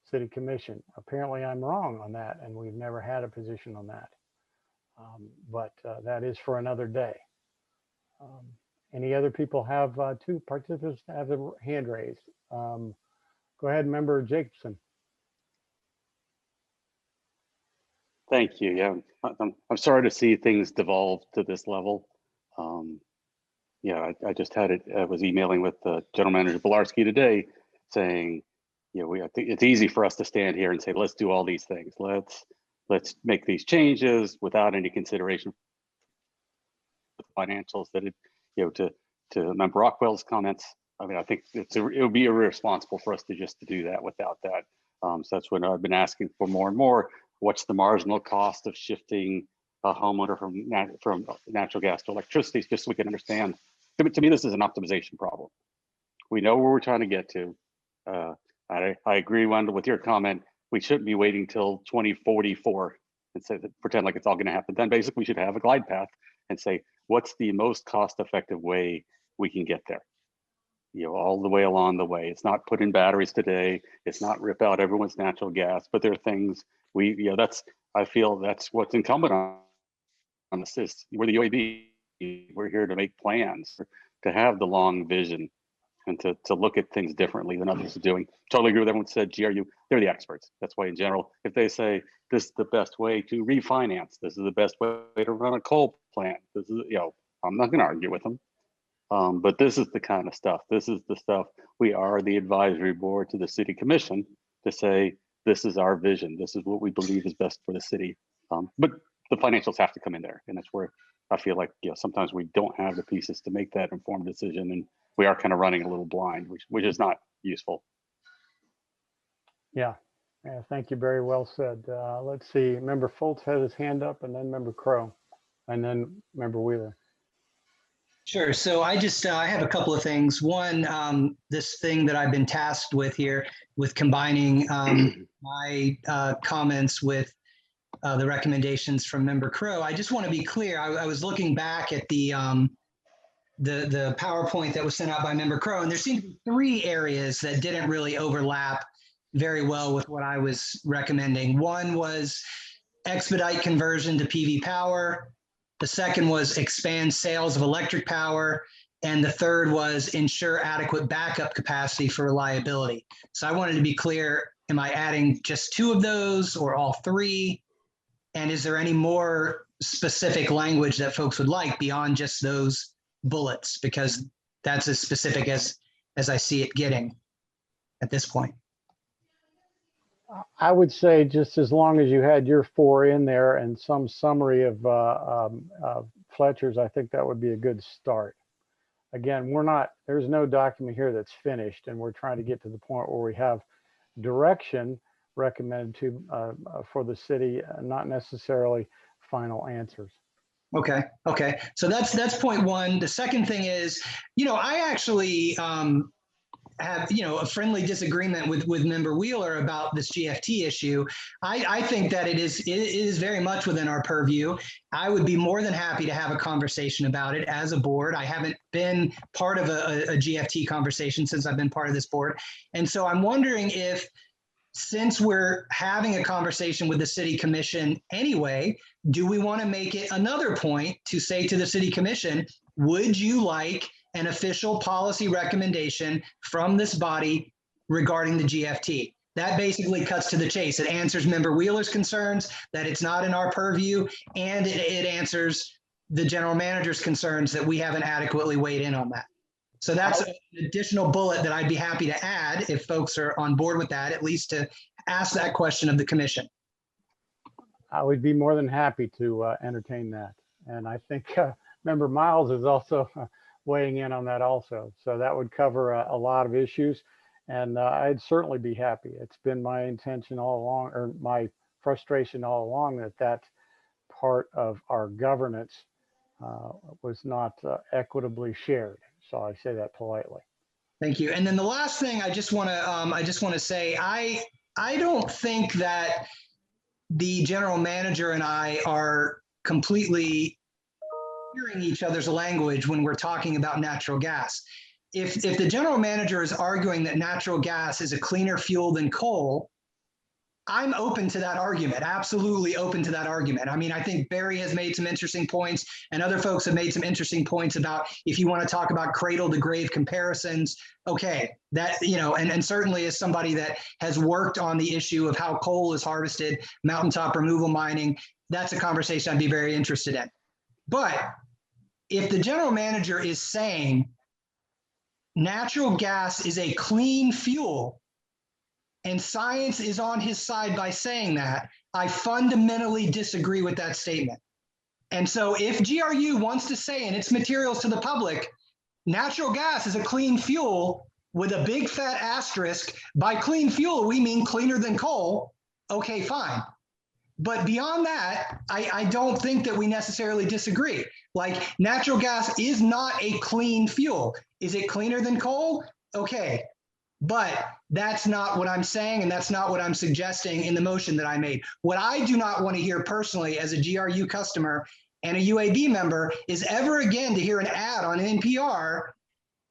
City Commission. Apparently I'm wrong on that, and we've never had a position on that. But that is for another day. Any other people have two participants have their hand raised? Go ahead, Member Jacobson. Thank you. Yeah, I'm sorry to see things devolve to this level. Yeah, I just had it. I was emailing with General Manager Bolarski today, saying, you know, I think it's easy for us to stand here and say, let's do all these things. Let's make these changes without any consideration for the financials. That it, you know, to Member Rockwell's comments. I mean, I think it would be irresponsible for us to do that without that. So that's what I've been asking for more and more. What's the marginal cost of shifting a homeowner from natural gas to electricity, just so we can understand. To me, this is an optimization problem. We know where we're trying to get to. I agree, Wendell, with your comment. We shouldn't be waiting till 2044 and say that, pretend like it's all going to happen. Then basically we should have a glide path and say, what's the most cost-effective way we can get there? You know, all the way along the way. It's not put in batteries today. It's not rip out everyone's natural gas, but there are things I feel that's what's incumbent on us. Is we're the UAB. We're here to make plans, to have the long vision, and to look at things differently than others are doing. Totally agree with everyone who said GRU. They're the experts. That's why, in general, if they say this is the best way to refinance, this is the best way to run a coal plant, this is, you know, I'm not going to argue with them. But this is the kind of stuff. This is the stuff. We are the advisory board to the City Commission to say this is our vision. This is what we believe is best for the city. But the financials have to come in there, and that's where I feel like, you know, sometimes we don't have the pieces to make that informed decision, and we are kind of running a little blind, which is not useful. Yeah, thank you. Very well said. Let's see. Member Foltz had his hand up, and then Member Crow, and then Member Wheeler. Sure. So I have a couple of things. One, this thing that I've been tasked with here, with combining my comments with the recommendations from Member Crow. I just want to be clear. I was looking back at the PowerPoint that was sent out by Member Crow, and there seemed to be 3 areas that didn't really overlap very well with what I was recommending. One was expedite conversion to PV power. The second was expand sales of electric power. And the third was ensure adequate backup capacity for reliability. So I wanted to be clear, am I adding just 2 of those or all 3? And is there any more specific language that folks would like beyond just those bullets? Because that's as specific as I see it getting at this point. I would say just as long as you had your 4 in there and some summary of Fletcher's, I think that would be a good start. Again, there's no document here that's finished, and we're trying to get to the point where we have direction recommended to for the city, not necessarily final answers. Okay. So that's point 1. The second thing is, you know, I actually have, you know, a friendly disagreement with Member Wheeler about this GFT issue. I think that it is very much within our purview. I would be more than happy to have a conversation about it as a board. I haven't been part of a GFT conversation since I've been part of this board. And so I'm wondering if, since we're having a conversation with the City Commission anyway, do we want to make it another point to say to the City Commission, would you like an official policy recommendation from this body regarding the GFT? That basically cuts to the chase. It answers Member Wheeler's concerns that it's not in our purview, and it answers the general manager's concerns that we haven't adequately weighed in on that. So that's an additional bullet that I'd be happy to add if folks are on board with that, at least to ask that question of the commission. I would be more than happy to entertain that. And I think Member Miles is also weighing in on that also. So that would cover a lot of issues. And I'd certainly be happy. It's been my intention all along, or my frustration all along, that that part of our governance was not equitably shared. So I say that politely. Thank you. And then the last thing I just want to say, I don't think that the general manager and I are completely hearing each other's language when we're talking about natural gas. If the general manager is arguing that natural gas is a cleaner fuel than coal, I'm open to that argument, absolutely open to that argument. I mean, I think Barry has made some interesting points and other folks have made some interesting points about if you want to talk about cradle to grave comparisons, okay, that, you know, and certainly as somebody that has worked on the issue of how coal is harvested, mountaintop removal mining, that's a conversation I'd be very interested in. But if the general manager is saying natural gas is a clean fuel, and science is on his side by saying that, I fundamentally disagree with that statement. And so if GRU wants to say in its materials to the public, natural gas is a clean fuel with a big fat asterisk, by clean fuel, we mean cleaner than coal, okay, fine. But beyond that, I don't think that we necessarily disagree. Like, natural gas is not a clean fuel. Is it cleaner than coal? Okay. But that's not what I'm saying, and that's not what I'm suggesting in the motion that I made. What I do not want to hear personally as a GRU customer and a UAB member is ever again to hear an ad on NPR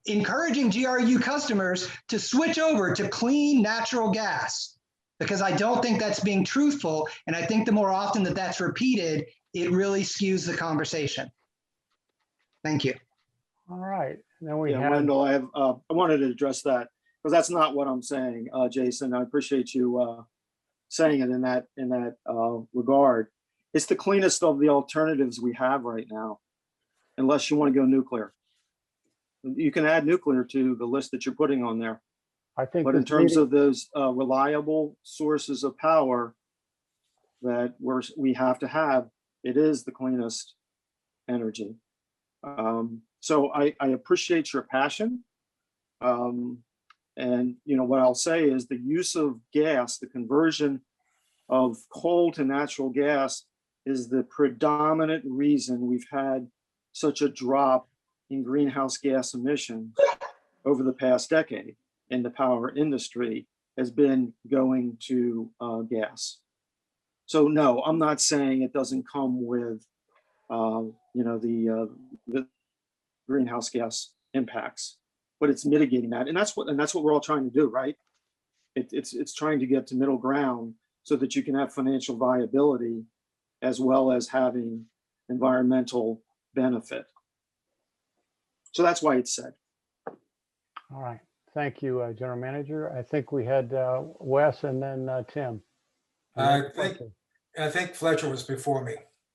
encouraging GRU customers to switch over to clean natural gas, because I don't think that's being truthful. And I think the more often that that's repeated, it really skews the conversation. Thank you. All right. And then we Yeah, have Wendell, I wanted to address that because that's not what I'm saying, Jason. I appreciate you saying it in that regard. It's the cleanest of the alternatives we have right now, unless you want to go nuclear. You can add nuclear to the list that you're putting on there. I think, but in terms of those reliable sources of power that we have to have, it is the cleanest energy. So I appreciate your passion. And you know what I'll say is the use of gas, the conversion of coal to natural gas, is the predominant reason we've had such a drop in greenhouse gas emissions over the past decade. In the power industry has been going to gas. So no, I'm not saying it doesn't come with, you know, the greenhouse gas impacts, but it's mitigating that, and that's what we're all trying to do, right? It's trying to get to middle ground so that you can have financial viability as well as having environmental benefit. So that's why it's said. all right. Thank you, General Manager. I think we had Wes and then Tim. I think Fletcher was before me.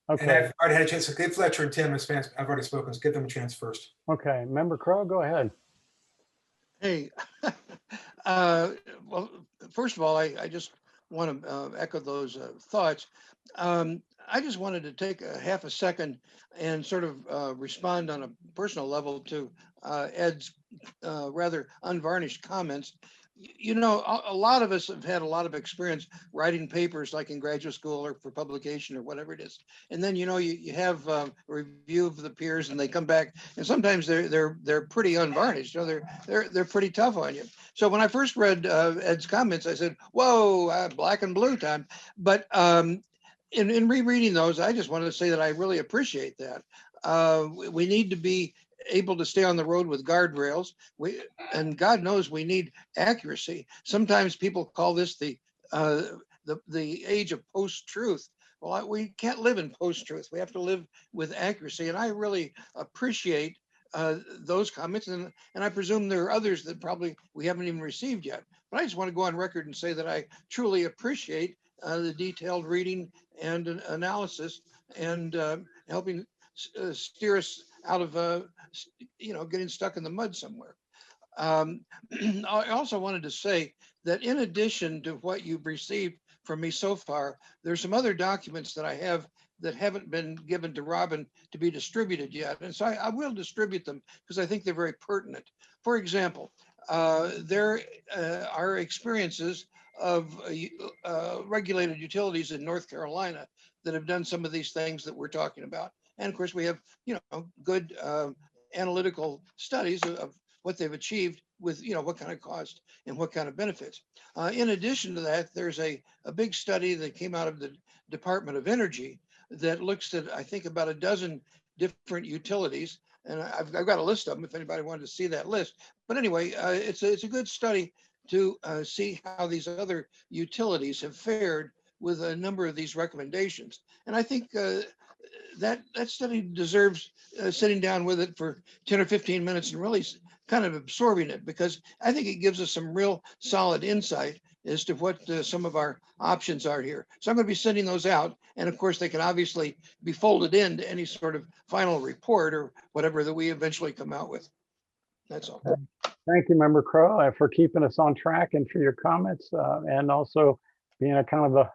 Okay. And I've already had a chance to give Fletcher and Tim a chance. I've already spoken. So give them a chance first. Okay. Member Crow, go ahead. Hey, well, first of all, I just want to echo those thoughts. I just wanted to take a half a second and sort of respond on a personal level to Ed's rather unvarnished comments. You know, a lot of us have had a lot of experience writing papers like in graduate school or for publication or whatever it is. And then, you know, you have a review of the peers and they come back and sometimes they're pretty unvarnished. You know, they're pretty tough on you. So when I first read Ed's comments, I said, whoa, black and blue time. But in rereading those, I just wanted to say that I really appreciate that. We need to be able to stay on the road with guardrails. And God knows we need accuracy. Sometimes people call this the age of post-truth. Well, we can't live in post-truth. We have to live with accuracy. And I really appreciate those comments. And I presume there are others that probably we haven't even received yet. But I just want to go on record and say that I truly appreciate the detailed reading and analysis and helping steer us out of, getting stuck in the mud somewhere. I also wanted to say that in addition to what you've received from me so far, there's some other documents that I have that haven't been given to Robin to be distributed yet. And so I will distribute them because I think they're very pertinent. For example, there are experiences of regulated utilities in North Carolina that have done some of these things that we're talking about. And of course, we have, good analytical studies of what they've achieved with, what kind of cost and what kind of benefits. In addition to that, there's a big study that came out of the Department of Energy that looks at, I think, about a dozen different utilities. And I've got a list of them if anybody wanted to see that list. But anyway, it's a good study to see how these other utilities have fared with a number of these recommendations. And I think that study deserves sitting down with it for 10 or 15 minutes and really kind of absorbing it, because I think it gives us some real solid insight as to what some of our options are here. So I'm going to be sending those out. And of course, they can obviously be folded into any sort of final report or whatever that we eventually come out with. That's all. Thank you, Member Crow, for keeping us on track and for your comments, and also being a kind of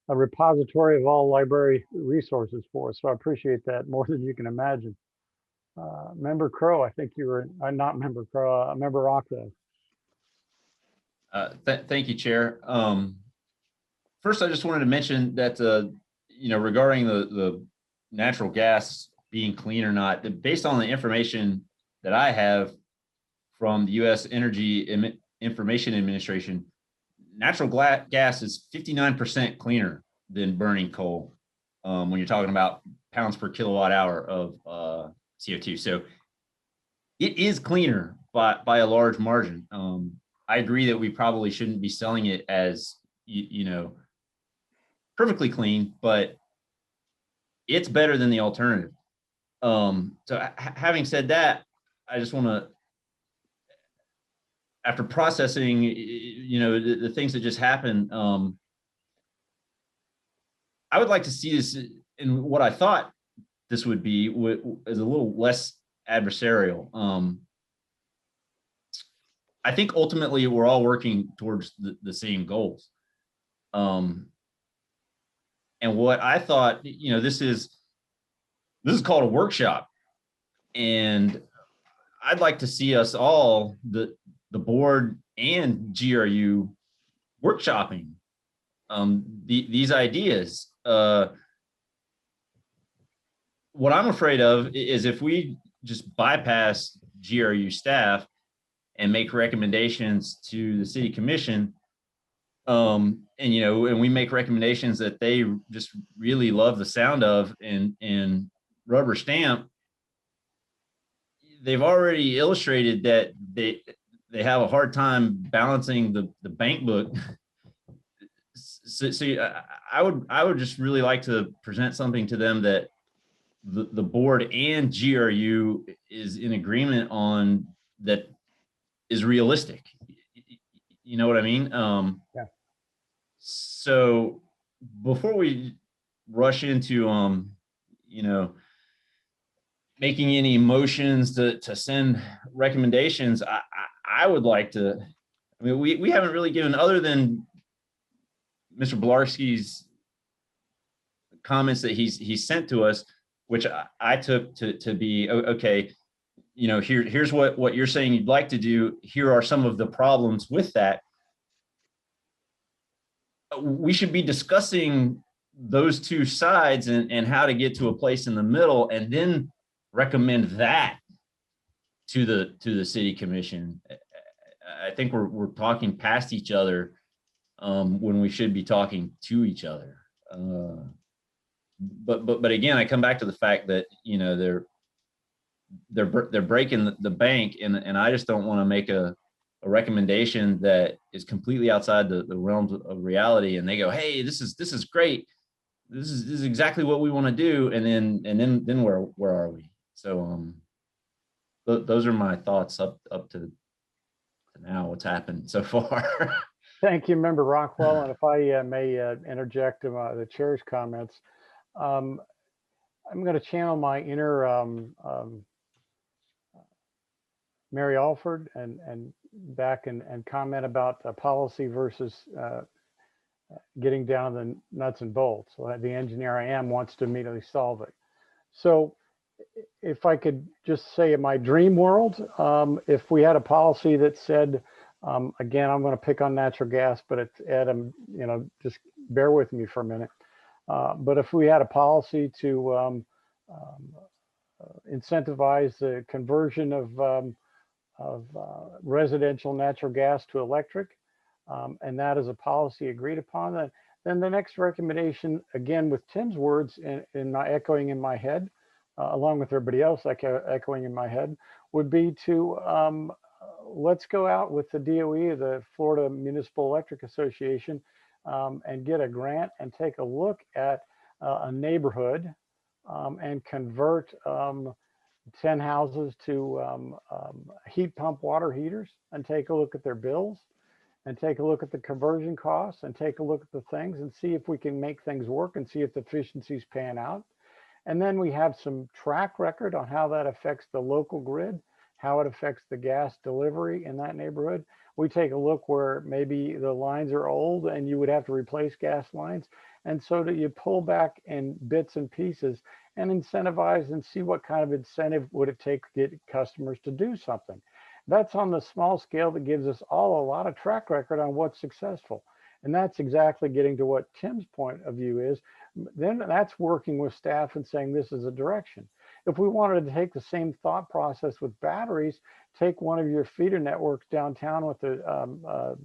a repository of all library resources for us. So I appreciate that more than you can imagine. Member Crow, I think you were not Member Crow, Member Rockwell. Thank you, Chair. First, I just wanted to mention that, regarding the natural gas being clean or not, based on the information that I have from the U.S. Energy Information Administration, natural gas is 59% cleaner than burning coal when you're talking about pounds per kilowatt hour of CO2. So it is cleaner by a large margin. I agree that we probably shouldn't be selling it as, perfectly clean, but it's better than the alternative. So having said that, I just want to, after processing, the things that just happened, I would like to see this in what I thought this would be is a little less adversarial. I think ultimately we're all working towards the same goals. And what I thought, this is called a workshop, and I'd like to see us all, the board and GRU, workshopping these ideas. What I'm afraid of is if we just bypass GRU staff and make recommendations to the city commission, and we make recommendations that they just really love the sound of and rubber stamp, they've already illustrated that they have a hard time balancing the bank book. So I would just really like to present something to them that the board and GRU is in agreement on, that is realistic. You know what I mean? Yeah. So before we rush into, making any motions to send recommendations, I would like to, we haven't really given, other than Mr. Bielarski's comments that he's sent to us, which I took to be, okay, here's what you're saying you'd like to do. Here are some of the problems with that. We should be discussing those two sides and how to get to a place in the middle, and then recommend that to the city commission. I think we're talking past each other when we should be talking to each other. But again, I come back to the fact that they're breaking the bank, and I just don't want to make a recommendation that is completely outside the realms of reality, and they go, hey, this is great, this is exactly what we want to do, and then where are we? So those are my thoughts up to now, what's happened so far. Thank you, Member Rockwell. And if I may interject the chair's comments, I'm going to channel my inner Mary Alford and back and comment about policy versus getting down the nuts and bolts. So the engineer I am wants to immediately solve it. So if I could just say in my dream world, if we had a policy that said, again, I'm going to pick on natural gas, but it's Adam, just bear with me for a minute. But if we had a policy to incentivize the conversion of residential natural gas to electric, and that is a policy agreed upon, then the next recommendation, again, with Tim's words in my echoing in my head, along with everybody else echoing in my head, would be to let's go out with the DOE, the Florida Municipal Electric Association, and get a grant and take a look at a neighborhood and convert 10 houses to heat pump water heaters, and take a look at their bills and take a look at the conversion costs and take a look at the things and see if we can make things work and see if the efficiencies pan out. And then we have some track record on how that affects the local grid, how it affects the gas delivery in that neighborhood. We take a look where maybe the lines are old and you would have to replace gas lines. And so that you pull back in bits and pieces and incentivize and see what kind of incentive would it take to get customers to do something. That's on the small scale that gives us all a lot of track record on what's successful. And that's exactly getting to what Tim's point of view is. Then that's working with staff and saying this is a direction. If we wanted to take the same thought process with batteries, take one of your feeder networks downtown with the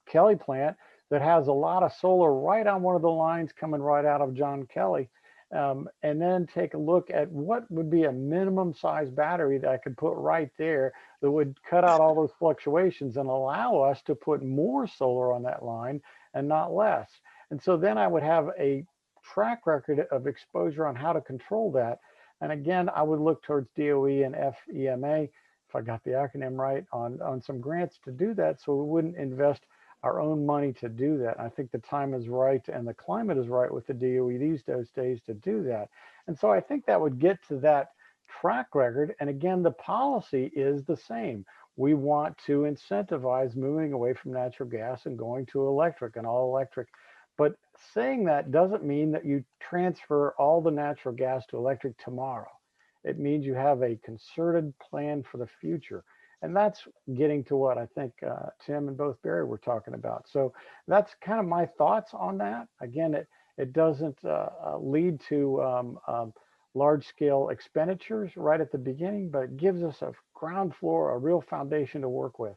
Kelly plant that has a lot of solar right on one of the lines coming right out of John Kelly. And then take a look at what would be a minimum size battery that I could put right there that would cut out all those fluctuations and allow us to put more solar on that line and not less. And so then I would have a track record of exposure on how to control that. And again, I would look towards DOE and FEMA, if I got the acronym right, on some grants to do that, so we wouldn't invest our own money to do that. I think the time is right and the climate is right with the DOE these days to do that. And so I think that would get to that track record. And again, the policy is the same. We want to incentivize moving away from natural gas and going to electric and all electric. But saying that doesn't mean that you transfer all the natural gas to electric tomorrow. It means you have a concerted plan for the future. And that's getting to what I think Tim and both Barry were talking about. So that's kind of my thoughts on that. Again, it doesn't lead to large scale expenditures right at the beginning, but it gives us a ground floor, a real foundation to work with.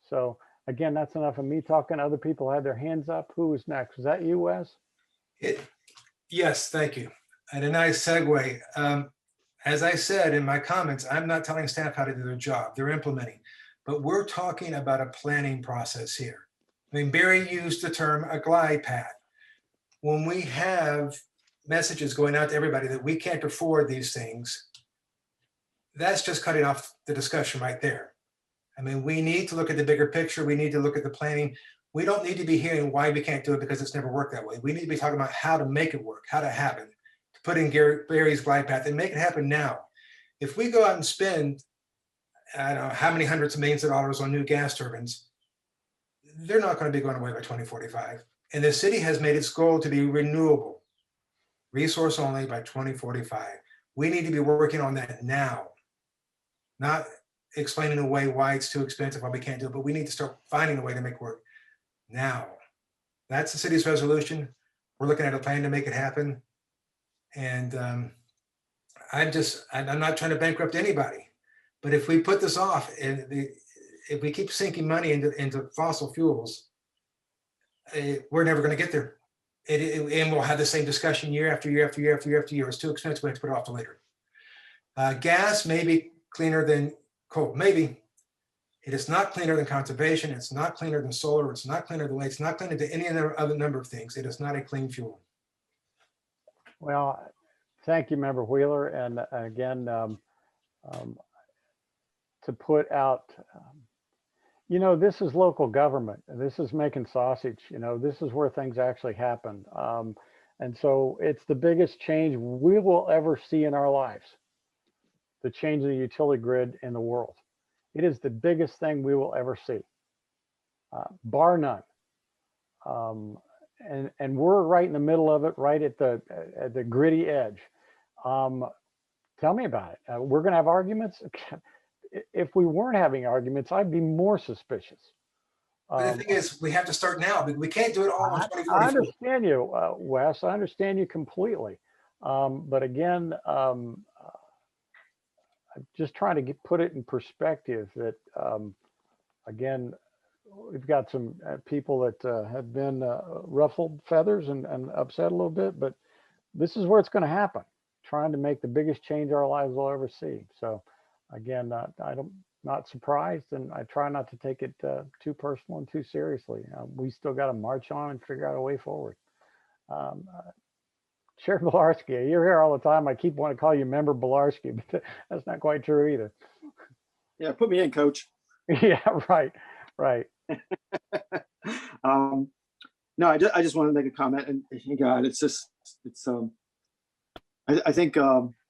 So again, that's enough of me talking. Other people had their hands up. Who was next? Was that you, Wes? Yes, thank you. And a nice segue. As I said in my comments, I'm not telling staff how to do their job. They're implementing. But we're talking about a planning process here. I mean, Barry used the term a glide path. When we have messages going out to everybody that we can't afford these things, that's just cutting off the discussion right there. I mean, we need to look at the bigger picture. We need to look at the planning. We don't need to be hearing why we can't do it because it's never worked that way. We need to be talking about how to make it work, how to happen. Put in Barry's glide path and make it happen now. If we go out and spend, I don't know how many hundreds of millions of dollars on new gas turbines, they're not going to be going away by 2045. And the city has made its goal to be renewable, resource only by 2045. We need to be working on that now, not explaining away why it's too expensive, why we can't do it, but we need to start finding a way to make it work now. That's the city's resolution. We're looking at a plan to make it happen. And I'm not trying to bankrupt anybody, but if we put this off and if we keep sinking money into fossil fuels, we're never going to get there. And we'll have the same discussion year after year after year after year after year. It's too expensive. We have to put it off to later. Gas may be cleaner than coal. Maybe. It is not cleaner than conservation. It's not cleaner than solar. It's not cleaner than wind. It's not cleaner than any other number of things. It is not a clean fuel. Well, thank you, Member Wheeler. And again, to put out, this is local government. This is making sausage. This is where things actually happen. And so it's the biggest change we will ever see in our lives. the change in the utility grid in the world. It is the biggest thing we will ever see, bar none. And we're right in the middle of it, right at the gritty edge. Tell me about it. We're going to have arguments. If we weren't having arguments, I'd be more suspicious. But the thing is, we have to start now, because we can't do it all in I 2044. understand you, Wes. I understand you completely. But again, I'm just trying to put it in perspective that, again, we've got some people that have been ruffled feathers and upset a little bit, but this is where it's going to happen, trying to make the biggest change our lives will ever see. So again, I'm not surprised, and I try not to take it too personal and too seriously. We still got to march on and figure out a way forward. Chair Bilarski, you're here all the time. I keep wanting to call you Member Bilarski, but that's not quite true either. Yeah, put me in, Coach. Yeah, right. No, I just want to make a comment, and God, I think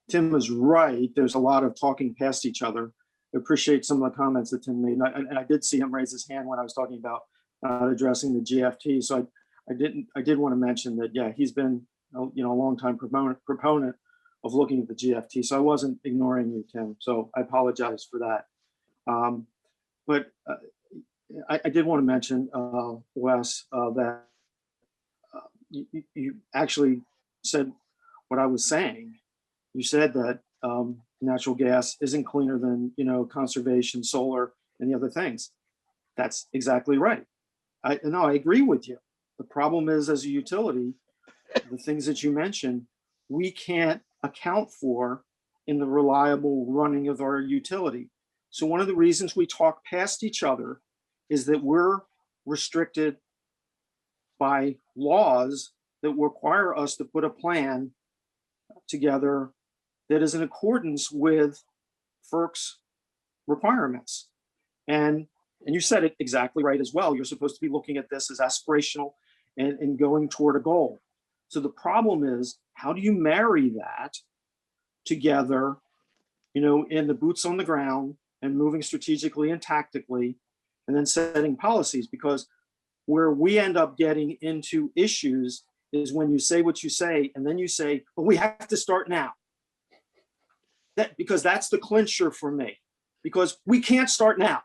Tim is right. There's a lot of talking past each other. I appreciate some of the comments that Tim made, and I did see him raise his hand when I was talking about addressing the GFT. So I did want to mention that, yeah, he's been a long time proponent of looking at the GFT. So I wasn't ignoring you, Tim. So I apologize for that. But I did want to mention, Wes, that you actually said what I was saying. You said that natural gas isn't cleaner than conservation, solar, and the other things. That's exactly right. I agree with you. The problem is, as a utility, the things that you mentioned, we can't account for in the reliable running of our utility. So one of the reasons we talk past each other is that we're restricted by laws that require us to put a plan together that is in accordance with FERC's requirements. And you said it exactly right as well. You're supposed to be looking at this as aspirational and going toward a goal. So the problem is, how do you marry that together, in the boots on the ground and moving strategically and tactically, and then setting policies? Because where we end up getting into issues is when you say what you say, and then you say, well, we have to start now. Because that's the clincher for me, because we can't start now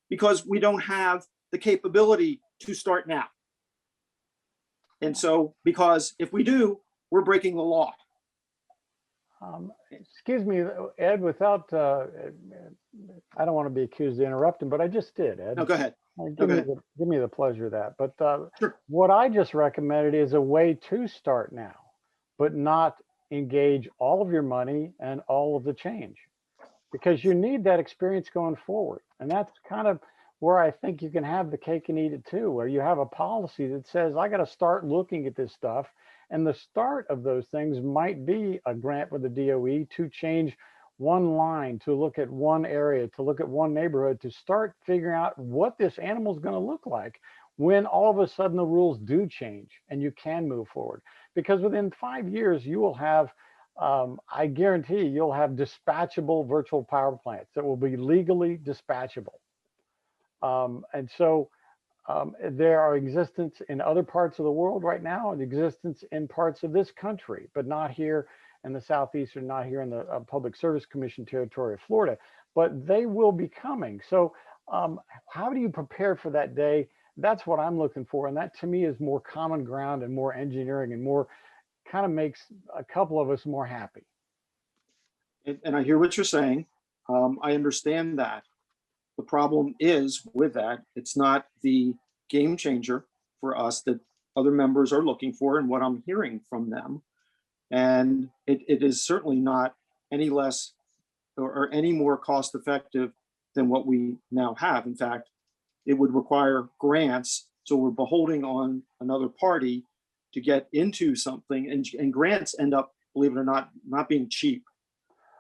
because we don't have the capability to start now. And so, because if we do, we're breaking the law. Excuse me, Ed, without, I don't want to be accused of interrupting, but I just did, Ed. No, go ahead. Give me the pleasure of that. But Sure. What I just recommended is a way to start now, but not engage all of your money and all of the change, because you need that experience going forward. And that's kind of where I think you can have the cake and eat it too, where you have a policy that says, I got to start looking at this stuff. And the start of those things might be a grant with the DOE to change one line, to look at one area, to look at one neighborhood, to start figuring out what this animal is going to look like when all of a sudden the rules do change and you can move forward. Because within 5 years, you will have, I guarantee you'll have dispatchable virtual power plants that will be legally dispatchable. And so there are existence in other parts of the world right now, and existence in parts of this country, but not here in the Southeast, or not here in the Public Service Commission territory of Florida, but they will be coming. So how do you prepare for that day? That's what I'm looking for. And that to me is more common ground and more engineering and more kind of makes a couple of us more happy. And I hear what you're saying. I understand that. The problem is with that, it's not the game changer for us that other members are looking for and what I'm hearing from them. And it is certainly not any less or any more cost effective than what we now have. In fact, it would require grants. So we're beholding on another party to get into something, and grants end up, believe it or not being cheap,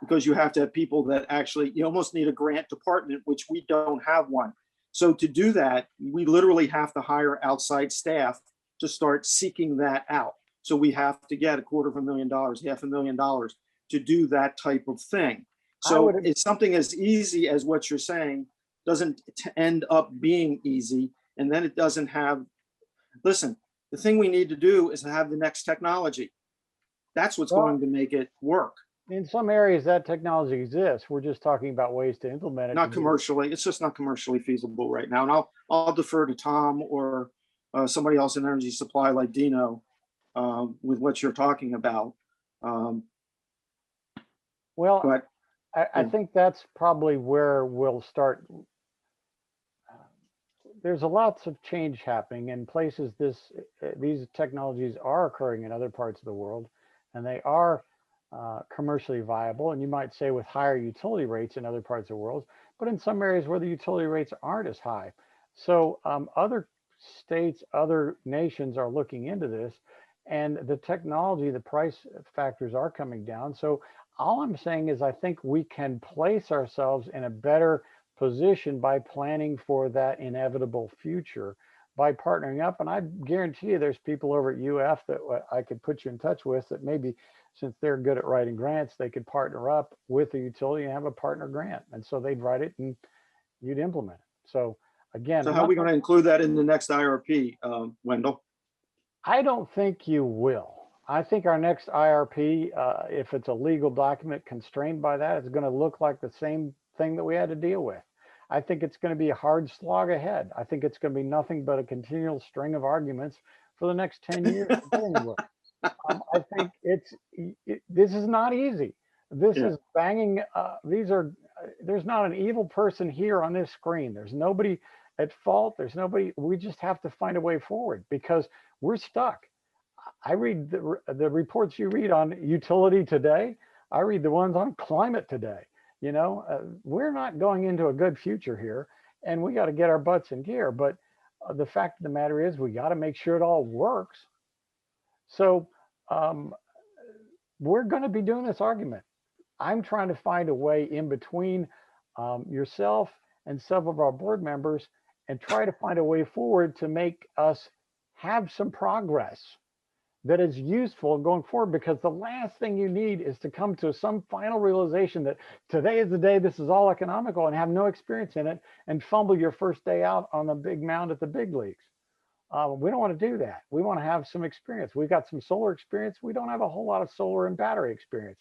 because you have to have people that actually, you almost need a grant department, which we don't have one. So to do that, we literally have to hire outside staff to start seeking that out. So we have to get $250,000, $500,000 to do that type of thing. So would- it's something as easy as what you're saying doesn't end up being easy. And then it doesn't have, listen, the thing we need to do is to have the next technology. That's what's Well, going to make it work, In some areas that technology exists. We're just talking about ways to implement it. not to get- commercially. It's just not commercially feasible right now. And I'll defer to Tom or somebody else in energy supply like Dino with what you're talking about. Well, But I think that's probably where we'll start. There's a lots of change happening in places. These technologies are occurring in other parts of the world, and they are commercially viable. And you might say with higher utility rates in other parts of the world, but in some areas where the utility rates aren't as high. So other states, other nations are looking into this, and the technology, the price factors are coming down. So all I'm saying is I think we can place ourselves in a better position by planning for that inevitable future by partnering up. And I guarantee you there's people over at UF that I could put you in touch with that maybe, since they're good at writing grants, they could partner up with the utility and have a partner grant. And so they'd write it and you'd implement it. So again, so how are we going to include that in the next IRP, Wendell? I don't think you will. I think our next IRP, if it's a legal document constrained by that, it's going to look like the same thing that we had to deal with. I think it's going to be a hard slog ahead. I think it's going to be nothing but a continual string of arguments for the next 10 years to get anywhere. I think this is not easy. This is banging. There's not an evil person here on this screen. There's nobody at fault. There's nobody. We just have to find a way forward because we're stuck. I read the reports you read on utility today. I read the ones on climate today. You know, we're not going into a good future here, and we got to get our butts in gear. But the fact of the matter is, we got to make sure it all works. So we're going to be doing this argument. I'm trying to find a way in between yourself and several of our board members and try to find a way forward to make us have some progress that is useful going forward, because the last thing you need is to come to some final realization that today is the day this is all economical and have no experience in it and fumble your first day out on the big mound at the big leagues. We don't want to do that. We want to have some experience. We've got some solar experience. We don't have a whole lot of solar and battery experience.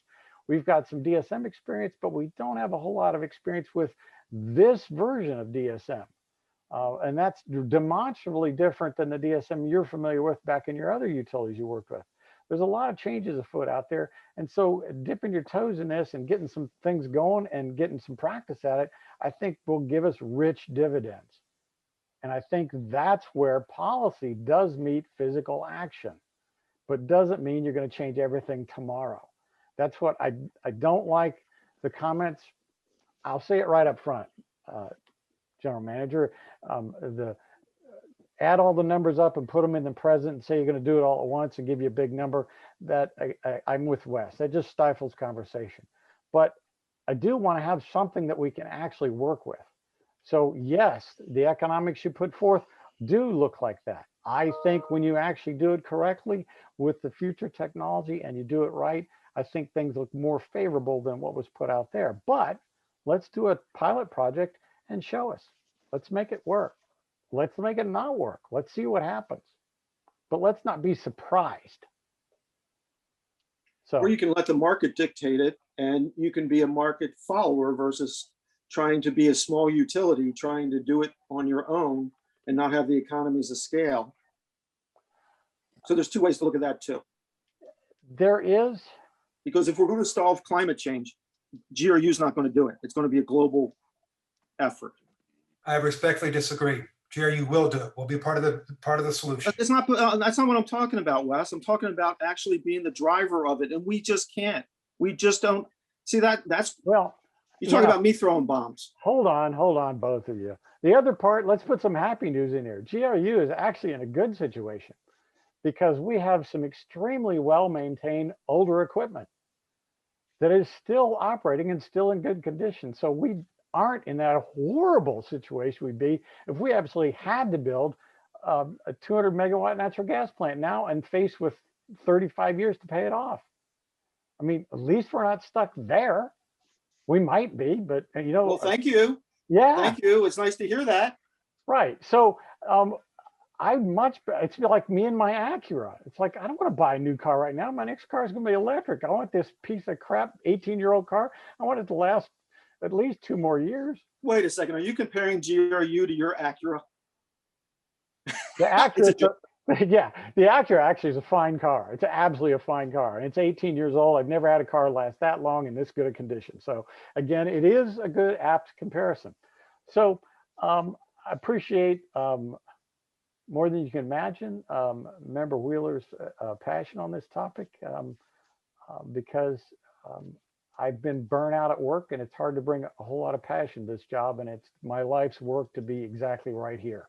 We've got some DSM experience, but we don't have a whole lot of experience with this version of DSM. And that's demonstrably different than the DSM you're familiar with back in your other utilities you worked with. There's a lot of changes afoot out there. And so dipping your toes in this and getting some things going and getting some practice at it, I think will give us rich dividends. And I think that's where policy does meet physical action, but doesn't mean you're going to change everything tomorrow. That's what I don't like the comments. I'll say it right up front. General Manager, add all the numbers up and put them in the present and say you're going to do it all at once and give you a big number. That I'm with Wes. That just stifles conversation. But I do want to have something that we can actually work with. So yes, the economics you put forth do look like that. I think when you actually do it correctly with the future technology and you do it right, I think things look more favorable than what was put out there. But let's do a pilot project and show us. Let's make it work. Let's make it not work. Let's see what happens. But let's not be surprised. So, Or you can let the market dictate it and you can be a market follower versus trying to be a small utility, trying to do it on your own and not have the economies of scale. So there's two ways to look at that too. there is. Because if we're going to solve climate change, GRU is not going to do it. It's going to be a global effort. I respectfully disagree. GRU will do it. We'll be part of the solution. It's not. That's not what I'm talking about, Wes. I'm talking about actually being the driver of it, and we just can't. We just don't see that. That's Well, you're talking yeah. about me throwing bombs. Hold on, both of you. The other part, let's put some happy news in here. GRU is actually in a good situation because we have some extremely well-maintained older equipment that is still operating and still in good condition. So we aren't in that horrible situation we'd be if we absolutely had to build a 200 megawatt natural gas plant now and faced with 35 years to pay it off. I mean, at least we're not stuck there. We might be, but you know. Well, thank you. Yeah. Thank you. It's nice to hear that. Right. So it's like me and my Acura. It's like, I don't want to buy a new car right now. My next car is going to be electric. I want this piece of crap 18-year-old car. I want it to last at least 2 more years. Wait a second. Are you comparing GRU to your Acura? The Acura, yeah, the Acura actually is a fine car. It's absolutely a fine car. And it's 18 years old. I've never had a car last that long in this good a condition. So again, it is a good apt comparison. So I appreciate more than you can imagine, Member Wheeler's passion on this topic, because I've been burnt out at work, and it's hard to bring a whole lot of passion to this job, and it's my life's work to be exactly right here.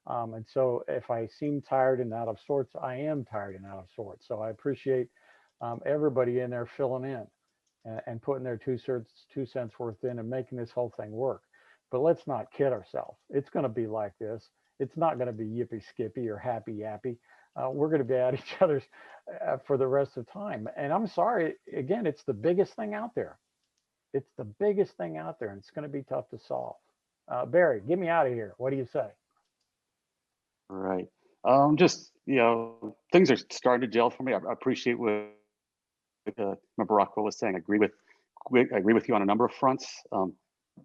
And so if I seem tired and out of sorts, I am tired and out of sorts. So I appreciate everybody in there filling in and putting their 2 cents worth in and making this whole thing work. But let's not kid ourselves. It's going to be like this. It's not going to be yippee skippy or happy yappy. We're going to be at each other's for the rest of time. And I'm sorry, again, it's the biggest thing out there. It's the biggest thing out there, and it's going to be tough to solve. Barry, get me out of here. What do you say? Right. Just, things are starting to gel for me. I appreciate what Member Rockwell was saying. I agree with you on a number of fronts.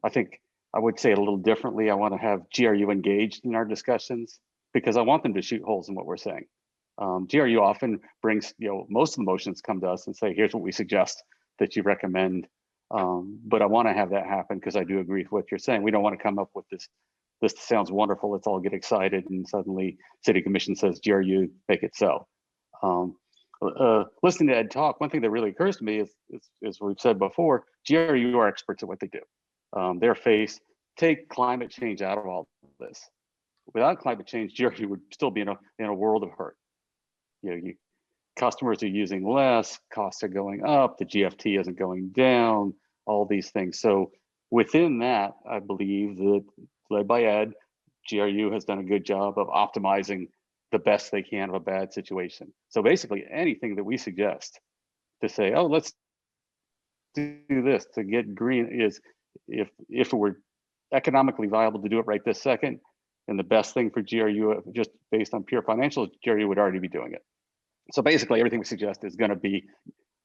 I think I would say it a little differently. I want to have GRU engaged in our discussions because I want them to shoot holes in what we're saying. GRU often brings, most of the motions come to us and say, here's what we suggest that you recommend. But I want to have that happen because I do agree with what you're saying. We don't want to come up with this sounds wonderful, let's all get excited, and suddenly City Commission says, GRU, make it so. Listening to Ed talk, one thing that really occurs to me is, as we've said before, GRU are experts at what they do. Take climate change out of all this. Without climate change, GRU would still be in a world of hurt. Customers are using less, costs are going up, the GFT isn't going down, all these things. So within that, I believe that, led by Ed, GRU has done a good job of optimizing the best they can of a bad situation. So basically anything that we suggest to say, oh, let's do this to get green is, if it were economically viable to do it right this second, and the best thing for GRU, just based on pure financials, GRU would already be doing it. So basically everything we suggest is going to be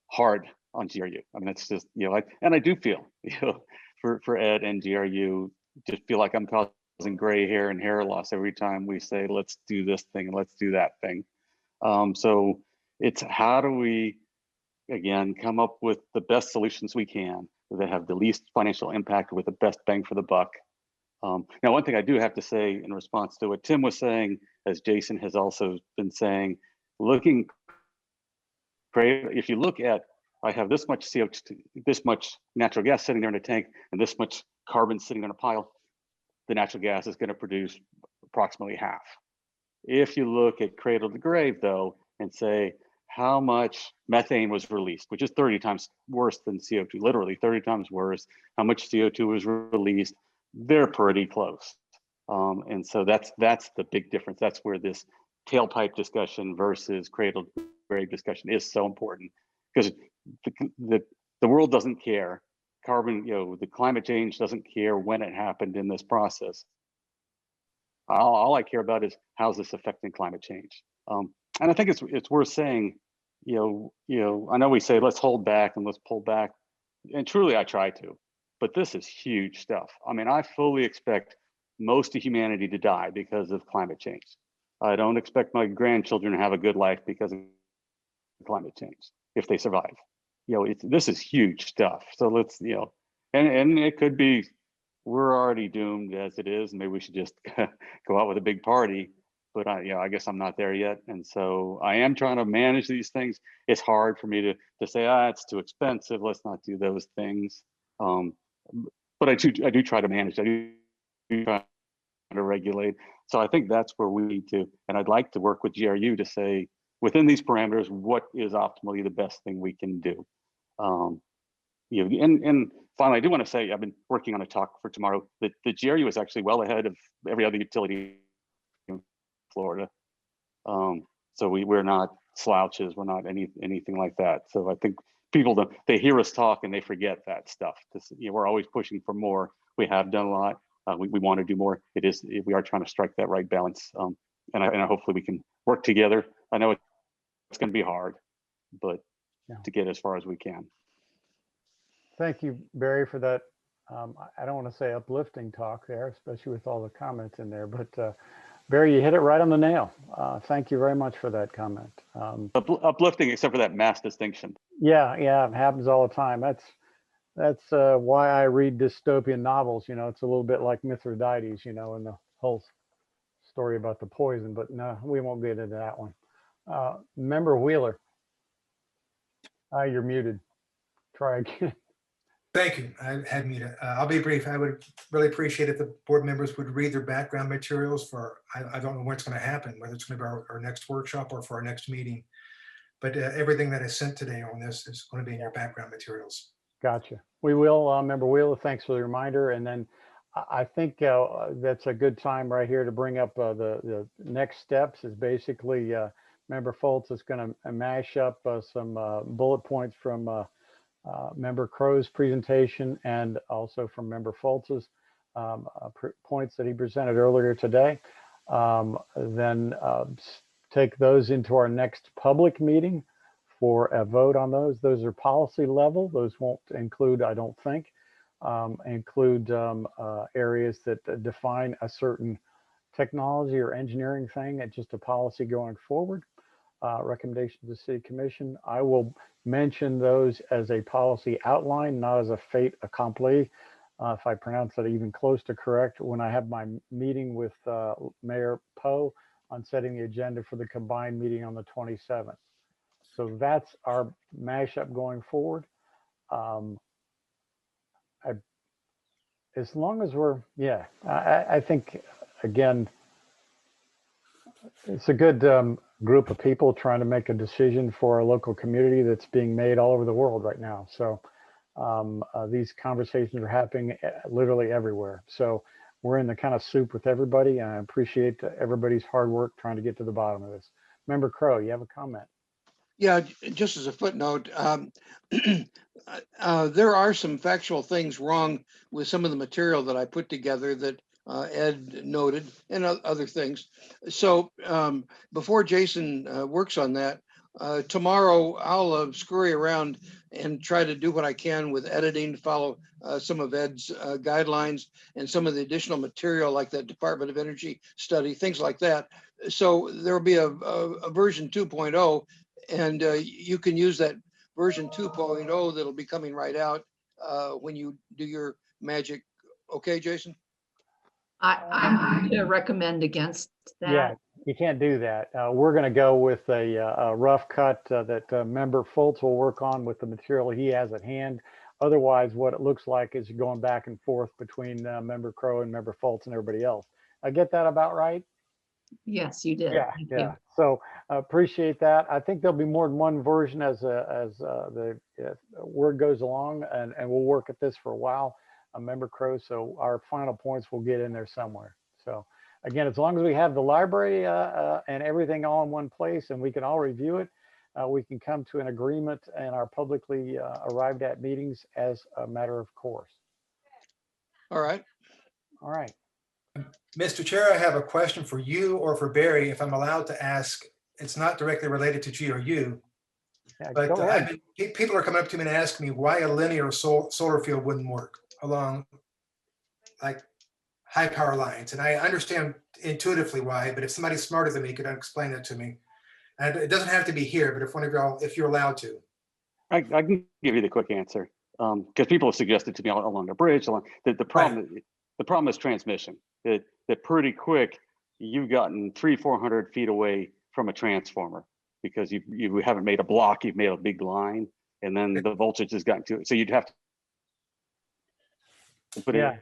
hard on GRU. I mean, it's just, and I do feel, for Ed and GRU, just feel like I'm causing gray hair and hair loss every time we say, let's do this thing and let's do that thing. So it's how do we, again, come up with the best solutions we can that have the least financial impact with the best bang for the buck. Now, one thing I do have to say in response to what Tim was saying, as Jason has also been saying, if you look at, I have this much CO2, this much natural gas sitting there in a tank, and this much carbon sitting in a pile, the natural gas is going to produce approximately half. If you look at cradle to grave, though, and say how much methane was released, which is 30 times worse than CO2, literally 30 times worse, how much CO2 was released, they're pretty close. And so that's the big difference. That's where this tailpipe discussion versus cradle to grave discussion is so important, because the world doesn't care. Carbon, the climate change doesn't care when it happened in this process. All I care about is how's this affecting climate change. And I think it's worth saying, I know we say let's hold back and let's pull back, and truly I try to, but this is huge stuff. I mean, I fully expect most of humanity to die because of climate change. I don't expect my grandchildren to have a good life because of climate change if they survive. This is huge stuff. So let's, and it could be we're already doomed as it is. Maybe we should just go out with a big party. But I guess I'm not there yet, and so I am trying to manage these things. It's hard for me to say, it's too expensive. Let's not do those things. But I do try to manage. I do try to regulate. So I think that's where we need to, and I'd like to work with GRU to say, within these parameters, what is optimally the best thing we can do. And finally, I do want to say I've been working on a talk for tomorrow. The GRU is actually well ahead of every other utility in Florida. So we're not slouches. We're not anything like that. So I think people, they hear us talk and they forget that stuff. We're always pushing for more. We have done a lot. We want to do more. We are trying to strike that right balance. And hopefully we can work together. I know it's going to be hard, but to get as far as we can. Thank you, Barry, for that. I don't want to say uplifting talk there, especially with all the comments in there, but Barry, you hit it right on the nail. Thank you very much for that comment. Uplifting, except for that mass distinction. Yeah, it happens all the time. That's why I read dystopian novels. It's a little bit like Mithridates, and the whole story about the poison, but no, we won't get into that one. Member Wheeler, you're muted. Try again. Thank you. I had muted. I'll be brief. I would really appreciate if the board members would read their background materials for, I don't know when it's going to happen, whether it's going to be our next workshop or for our next meeting. But everything that is sent today on this is going to be in your background materials. Gotcha. We will, Member Wheeler, thanks for the reminder. And then I think that's a good time right here to bring up the next steps is basically Member Foltz is going to mash up some bullet points from Member Crow's presentation and also from Member Foltz's points that he presented earlier today. Then take those into our next public meeting for a vote on those. Those are policy level. Those won't include, I don't think, include areas that define a certain technology or engineering thing. It's just a policy going forward. Recommendation to the City Commission. I will mention those as a policy outline, not as a fait accompli, if I pronounce that even close to correct, when I have my meeting with Mayor Poe on setting the agenda for the combined meeting on the 27th. So that's our mashup going forward. As long as we're, I think, again, it's a good group of people trying to make a decision for our local community that's being made all over the world right now. So these conversations are happening literally everywhere. So we're in the kind of soup with everybody, and I appreciate everybody's hard work trying to get to the bottom of this. Member Crow, you have a comment? Yeah, just as a footnote, there are some factual things wrong with some of the material that I put together that Ed noted and other things. So before Jason works on that, tomorrow I'll scurry around and try to do what I can with editing to follow some of Ed's guidelines and some of the additional material like that Department of Energy study, things like that. So there'll be a version 2.0, and you can use that version 2.0 that'll be coming right out when you do your magic. Okay, Jason? I'm going to recommend against that. Yeah, you can't do that. We're going to go with a rough cut that Member Foltz will work on with the material he has at hand. Otherwise, what it looks like is you're going back and forth between Member Crow and Member Foltz and everybody else. I get that about right? Yes, you did. Yeah, Thank yeah. you. So appreciate that. I think there'll be more than one version as the word goes along, and we'll work at this for a while. Member Crow, so our final points will get in there somewhere. So again, as long as we have the library and everything all in one place and we can all review it, we can come to an agreement in our publicly arrived at meetings as a matter of course. All right. All right. Mr. Chair, I have a question for you or for Barry, if I'm allowed to ask. It's not directly related to GRU, Yeah, but go ahead. people are coming up to me and asking me why a linear solar field wouldn't work along like high power lines. And I understand intuitively why, but if somebody smarter than me could explain it to me. And it doesn't have to be here, but if one of y'all, if you're allowed to. I can give you the quick answer because people have suggested to me along the bridge. The problem is transmission. That pretty quick you've gotten 300-400 feet away from a transformer because you haven't made a block, you've made a big line, and then the voltage has gotten to it. So you'd have to put Yeah,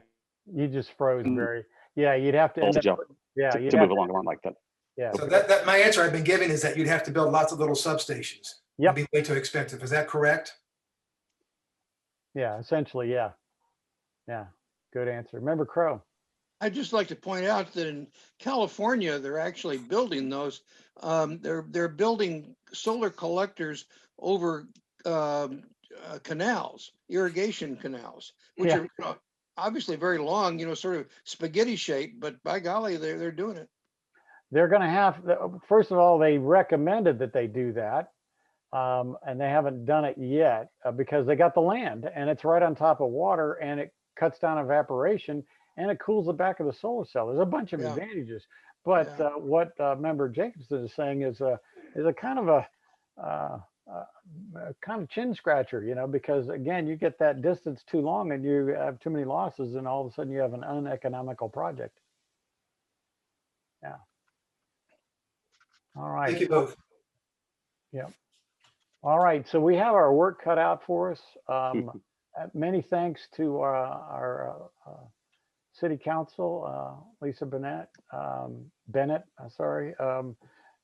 you just froze, in Barry. Yeah, you'd have to end voltage up, up yeah, to you'd move have along a line like that. yeah. So that my answer I've been giving is that you'd have to build lots of little substations. Yep. It'd be way too expensive. Is that correct? Yeah, essentially, yeah. Yeah, good answer. Member Crow. I'd just like to point out that in California, they're actually building those. They're building solar collectors over canals, irrigation canals, which Yeah. are obviously very long, sort of spaghetti shaped, but by golly, they're doing it. They're going to have, first of all, they recommended that they do that. And they haven't done it yet because they got the land and it's right on top of water and it cuts down evaporation and it cools the back of the solar cell. There's a bunch of Yeah. advantages. But Yeah. what Member Jacobson is saying is a kind of a kind of chin scratcher, because again, you get that distance too long and you have too many losses and all of a sudden you have an uneconomical project. Yeah. All right. Thank you both. Yeah. All right, so we have our work cut out for us. Many thanks to our city council, Lisa Bennett,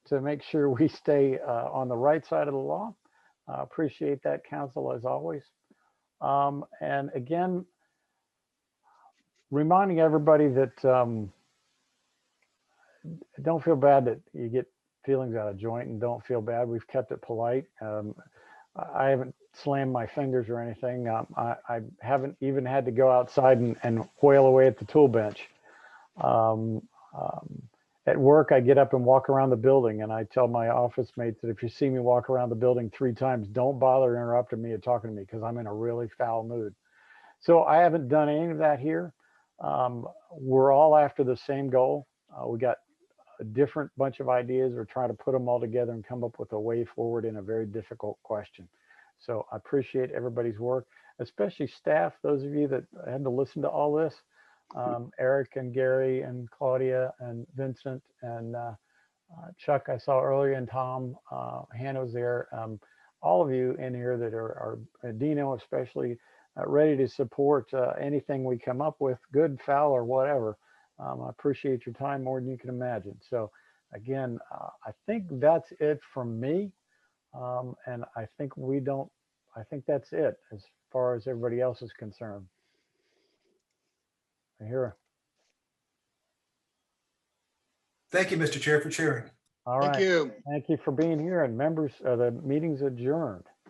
to make sure we stay on the right side of the law. Appreciate that, council, as always. And again, reminding everybody that don't feel bad that you get feelings out of joint, and don't feel bad. We've kept it polite. I haven't slammed my fingers or anything. I haven't even had to go outside and whale away at the tool bench. At work, I get up and walk around the building, and I tell my office mates that if you see me walk around the building 3 times, don't bother interrupting me or talking to me because I'm in a really foul mood. So I haven't done any of that here. We're all after the same goal. We got a different bunch of ideas. We're trying to put them all together and come up with a way forward in a very difficult question. So I appreciate everybody's work, especially staff, those of you that had to listen to all this, Eric and Gary and Claudia and Vincent and Chuck, I saw earlier, and Tom, Hannah was there. All of you in here that are Dino especially, ready to support anything we come up with, good, foul, or whatever. I appreciate your time more than you can imagine. So again, I think that's it from me. And I think that's it as far as everybody else is concerned. I hear. Thank you, Mr. Chair, for chairing. All Thank right. you. Thank you for being here, and members, the meeting's adjourned.